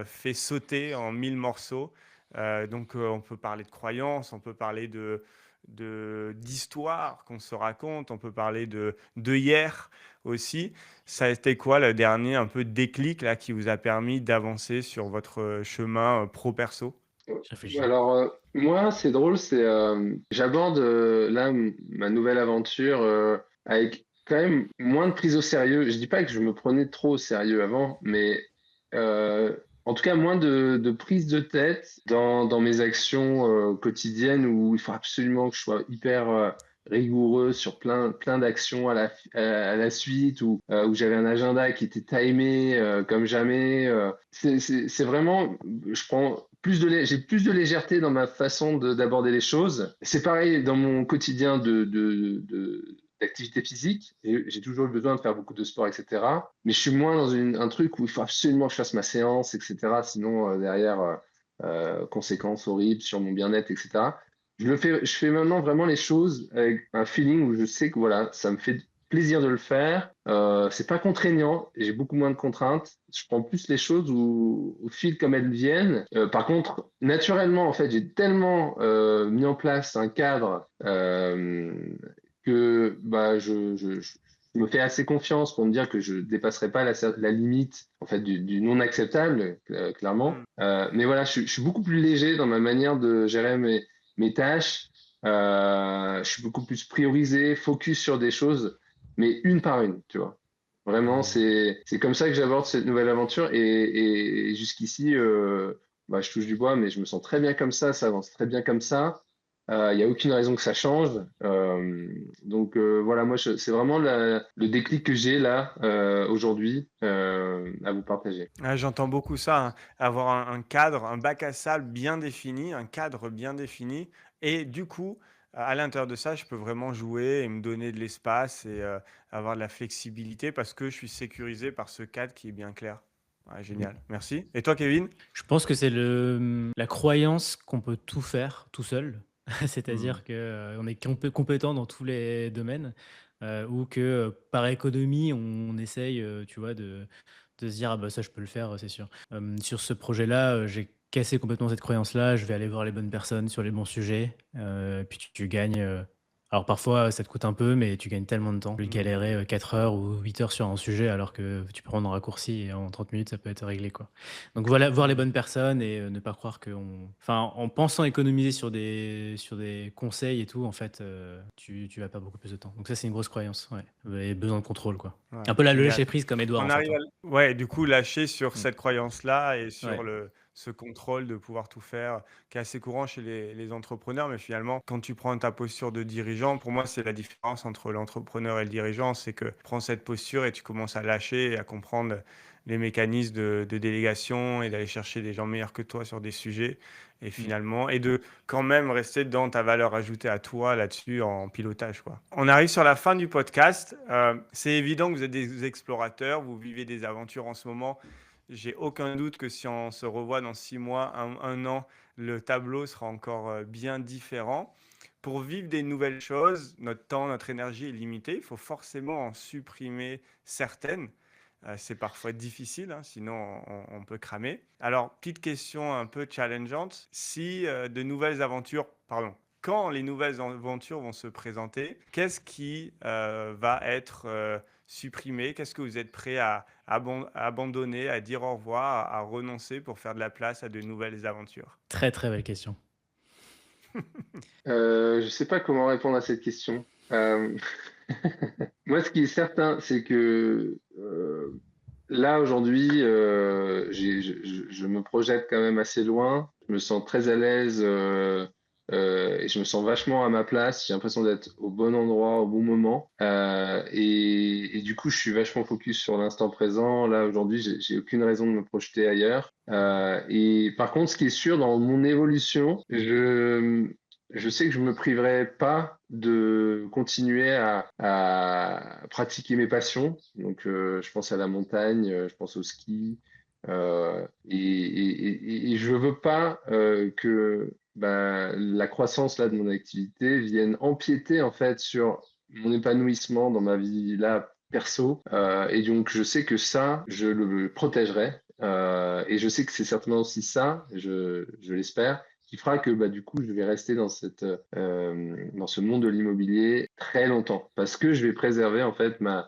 fait sauter en 1000 morceaux? Donc, on peut parler de croyances, on peut parler d'histoire qu'on se raconte, on peut parler de hier aussi. Ça a été quoi le dernier un peu déclic là qui vous a permis d'avancer sur votre chemin pro-perso? Je réfléchis. Alors, moi, c'est drôle, j'aborde là ma nouvelle aventure avec quand même moins de prise au sérieux. Je dis pas que je me prenais trop au sérieux avant, mais en tout cas, moins de prise de tête dans mes actions quotidiennes où il faut absolument que je sois hyper rigoureux sur plein d'actions à la suite, où j'avais un agenda qui était timé comme jamais. C'est vraiment, j'ai plus de légèreté dans ma façon d'aborder les choses. C'est pareil dans mon quotidien d'activité physique. J'ai toujours eu besoin de faire beaucoup de sport, etc. Mais je suis moins dans un truc où il faut absolument que je fasse ma séance, etc. Sinon, derrière, conséquences horribles sur mon bien-être, etc. Je fais maintenant vraiment les choses avec un feeling où je sais que voilà, ça me fait plaisir de le faire. C'est pas contraignant, j'ai beaucoup moins de contraintes. Je prends plus les choses au fil comme elles viennent. Par contre, naturellement, en fait, j'ai tellement mis en place un cadre que bah, je me fais assez confiance pour me dire que je dépasserai pas la limite en fait du non acceptable, clairement. Mmh. Mais voilà, je suis beaucoup plus léger dans ma manière de gérer mes tâches. Je suis beaucoup plus priorisé, focus sur des choses, mais une par une, tu vois. Vraiment, Mmh. c'est comme ça que j'aborde cette nouvelle aventure. Et jusqu'ici, bah, je touche du bois, mais je me sens très bien comme ça avance très bien comme ça. Il n'y a aucune raison que ça change. Donc voilà, c'est vraiment le déclic que j'ai là aujourd'hui à vous partager. Ouais, j'entends beaucoup ça, hein. Avoir un cadre, un bac à sable bien défini, un cadre bien défini et du coup, à l'intérieur de ça, je peux vraiment jouer et me donner de l'espace et avoir de la flexibilité parce que je suis sécurisé par ce cadre qui est bien clair. Ouais, génial, merci. Et toi, Kevin? Je pense que c'est la croyance qu'on peut tout faire tout seul. Mmh. C'est-à-dire que, on est compétent dans tous les domaines, ou que, par économie, on essaye, tu vois, de se dire: «Ah bah, ça, je peux le faire, c'est sûr». Sur ce projet-là, j'ai cassé complètement cette croyance-là. Je vais aller voir les bonnes personnes sur les bons sujets, puis tu gagnes, alors parfois, ça te coûte un peu, mais tu gagnes tellement de temps. Tu Mmh. galérer, 4 heures ou 8 heures sur un sujet alors que tu peux prendre un raccourci et en 30 minutes, ça peut être réglé, quoi. Donc voilà, voir les Mmh. bonnes personnes et ne pas croire qu'on enfin, en pensant économiser sur des conseils et tout, en fait, tu vas perdre beaucoup plus de temps. Donc ça, c'est une grosse croyance, ouais, et besoin de contrôle, quoi. Ouais, Un peu la le génial. lâcher prise comme Édouard, On en fait, arrive hein. ouais, du coup, lâcher sur Mmh. cette croyance-là et sur Ouais. ce contrôle de pouvoir tout faire, qui est assez courant chez les entrepreneurs. Mais finalement, quand tu prends ta posture de dirigeant, pour moi, c'est la différence entre l'entrepreneur et le dirigeant, c'est que tu prends cette posture et tu commences à lâcher et à comprendre les mécanismes de délégation et d'aller chercher des gens meilleurs que toi sur des sujets et Mmh. finalement, et de quand même rester dans ta valeur ajoutée à toi là-dessus en pilotage, quoi. On arrive sur la fin du podcast. C'est évident que vous êtes des explorateurs, vous vivez des aventures en ce moment. J'ai aucun doute que si on se revoit dans 6 mois, un an, le tableau sera encore bien différent. Pour vivre des nouvelles choses, notre temps, notre énergie est limitée. Il faut forcément en supprimer certaines. C'est parfois difficile, hein, sinon on peut cramer. Alors, petite question un peu challengeante. Si de nouvelles aventures, pardon, quand les nouvelles aventures vont se présenter, qu'est-ce qui va être supprimé? Qu'est-ce que vous êtes prêt à abandonner, à dire au revoir, à renoncer pour faire de la place à de nouvelles aventures? Très, très belle question. Je sais pas comment répondre à cette question. Moi, ce qui est certain, c'est que là, aujourd'hui, je me projette quand même assez loin. Je me sens très à l'aise et je me sens vachement à ma place. J'ai l'impression d'être au bon endroit, au bon moment. Et du coup, je suis vachement focus sur l'instant présent. Là, aujourd'hui, j'ai aucune raison de me projeter ailleurs. Et par contre, ce qui est sûr dans mon évolution, je sais que je me priverai pas de continuer à pratiquer mes passions. Donc, je pense à la montagne, je pense au ski, et je veux pas que la croissance là de mon activité vienne empiéter en fait sur mon épanouissement dans ma vie là perso. Et donc, je sais que ça, je le protégerai. Et je sais que c'est certainement aussi ça, je l'espère, qui fera que du coup, je vais rester dans ce monde de l'immobilier très longtemps. Parce que je vais préserver en fait mon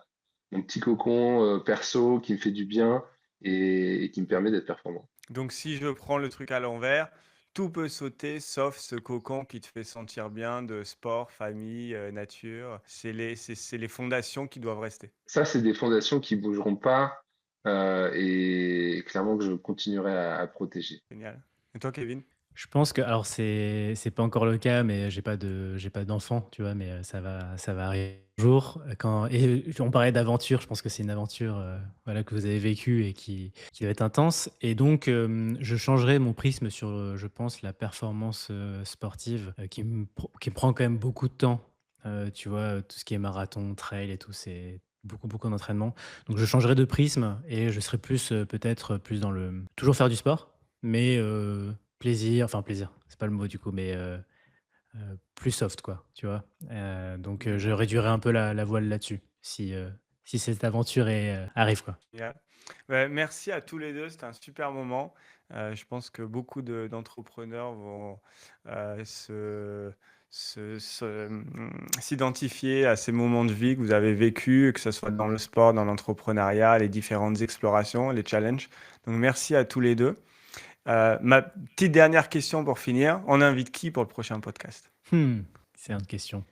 petit cocon perso qui me fait du bien et qui me permet d'être performant. Donc, si je prends le truc à l'envers, tout peut sauter sauf ce cocon qui te fait sentir bien de sport, famille, nature. C'est les fondations qui doivent rester. Ça, c'est des fondations qui bougeront pas et clairement que je continuerai à protéger. Génial. Et toi, Kevin? Je pense que alors c'est pas encore le cas, mais j'ai pas d'enfant, tu vois? Mais, ça va arriver un jour, quand et on parlait d'aventure, je pense que c'est une aventure, voilà, que vous avez vécue et qui va être intense et donc, je changerai mon prisme sur, je pense la performance, sportive, qui me prend quand même beaucoup de temps. Tu vois? Tout ce qui est marathon, trail et tout, c'est beaucoup, beaucoup d'entraînement. Donc je changerai de prisme et je serai plus, peut-être, plus dans le toujours faire du sport, mais, plaisir, enfin plaisir, c'est pas le mot du coup, mais plus soft quoi, tu vois? Donc je Génial. réduirai un peu la voile là-dessus, si cette aventure arrive quoi. Génial. Ouais, merci à tous les deux, c'était un super moment. Je pense que beaucoup d'entrepreneurs vont s'identifier à ces moments de vie que vous avez vécus, que ce soit dans le sport, dans l'entrepreneuriat, les différentes explorations, les challenges. Donc merci à tous les deux. Ma petite dernière question pour finir. On invite qui pour le prochain podcast? Mmh, excellente question.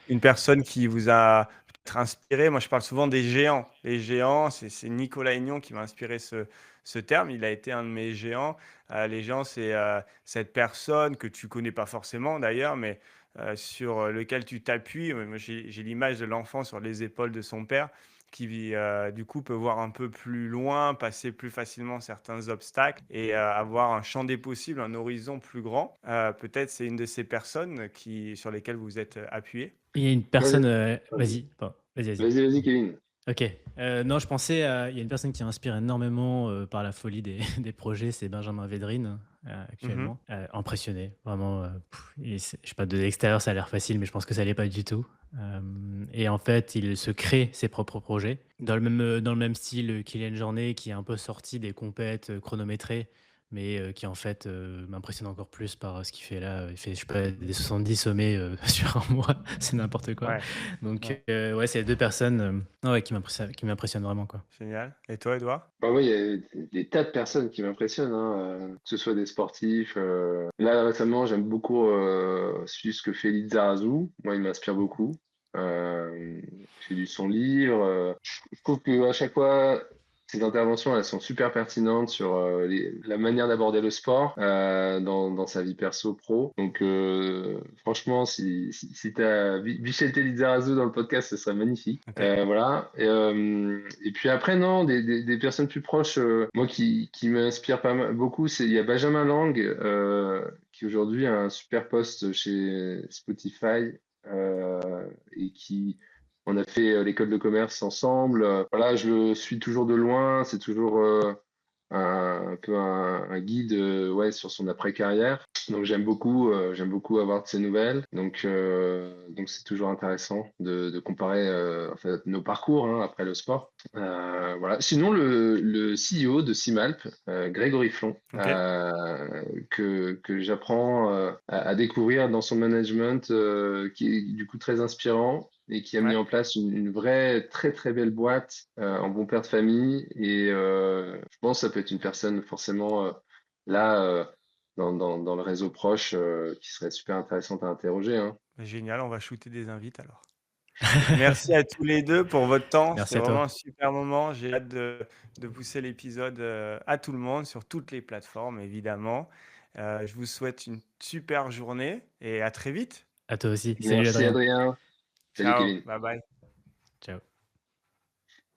Une personne qui vous a peut-être inspiré. Moi, je parle souvent des géants. Les géants, c'est Nicolas Aignan qui m'a inspiré ce terme. Il a été un de mes géants. Les géants, c'est cette personne que tu connais pas forcément d'ailleurs, mais sur lequel tu t'appuies. Moi, j'ai l'image de l'enfant sur les épaules de son père qui, du coup, peut voir un peu plus loin, passer plus facilement certains obstacles et avoir un champ des possibles, un horizon plus grand. Peut-être c'est une de ces personnes sur lesquelles vous êtes appuyé. Il y a une Moi, personne, vas-y, vas-y. vas-y, Kevin. OK. Non, je pensais à il y a une personne qui m'inspire énormément, par la folie des des projets, c'est Benjamin Védrine, Mhm. actuellement. Impressionné, vraiment, et c'est je sais pas, de l'extérieur, ça a l'air facile, mais je pense que ça l'est pas du tout. Et en fait, il se crée ses propres projets dans le même style, Kylian Jornet, qui est un peu sorti des compètes, chronométrées, mais qui en fait, m'impressionne encore plus par, ce qu'il fait là. Il fait, je sais pas, des 70 sommets, sur un mois, c'est n'importe quoi. Ouais, Donc, ouais, ouais, c'est les 2 personnes, ouais, qui m'impressionnent vraiment, quoi. génial. Et toi, Edouard? Oui, il y a des tas de personnes qui m'impressionnent, hein, que ce soit des sportifs. Là, récemment, j'aime beaucoup suivre ce que fait Lizarazu. Moi, il m'inspire beaucoup. J'ai lu son livre. Je trouve qu'à chaque fois, ses interventions, elles sont super pertinentes sur la manière d'aborder le sport dans sa vie perso-pro. Donc, franchement, si tu as Vicente Lizarazu dans le podcast, ce serait magnifique. Ok. Voilà. Et puis après, non, des personnes plus proches, moi qui m'inspirent pas beaucoup, il y a Benjamin Lang, qui aujourd'hui a un super poste chez Spotify, et on a fait l'école de commerce ensemble. Voilà, je le suis toujours de loin, c'est toujours un peu un guide ouais, sur son après-carrière. Donc j'aime beaucoup avoir de ses nouvelles. Donc c'est toujours intéressant de comparer en fait, nos parcours hein, après le sport. Voilà. Sinon, le CEO de Simalp, Grégory Flon, Ok. que j'apprends à découvrir dans son management, qui est du coup très inspirant et qui a mis Ouais. en place une vraie très très belle boîte en bon père de famille. Et je pense que ça peut être une personne forcément là dans le réseau proche qui serait super intéressante à interroger, hein. Génial, on va shooter des invites alors. Merci à tous les deux pour votre temps. C'était Merci à toi. vraiment un super moment. J'ai hâte de pousser l'épisode à tout le monde sur toutes les plateformes, évidemment. Je vous souhaite une super journée et à très vite. À toi aussi. Salut Merci Adrien. Adrien. Salut Ciao, Kevin. bye bye. Ciao.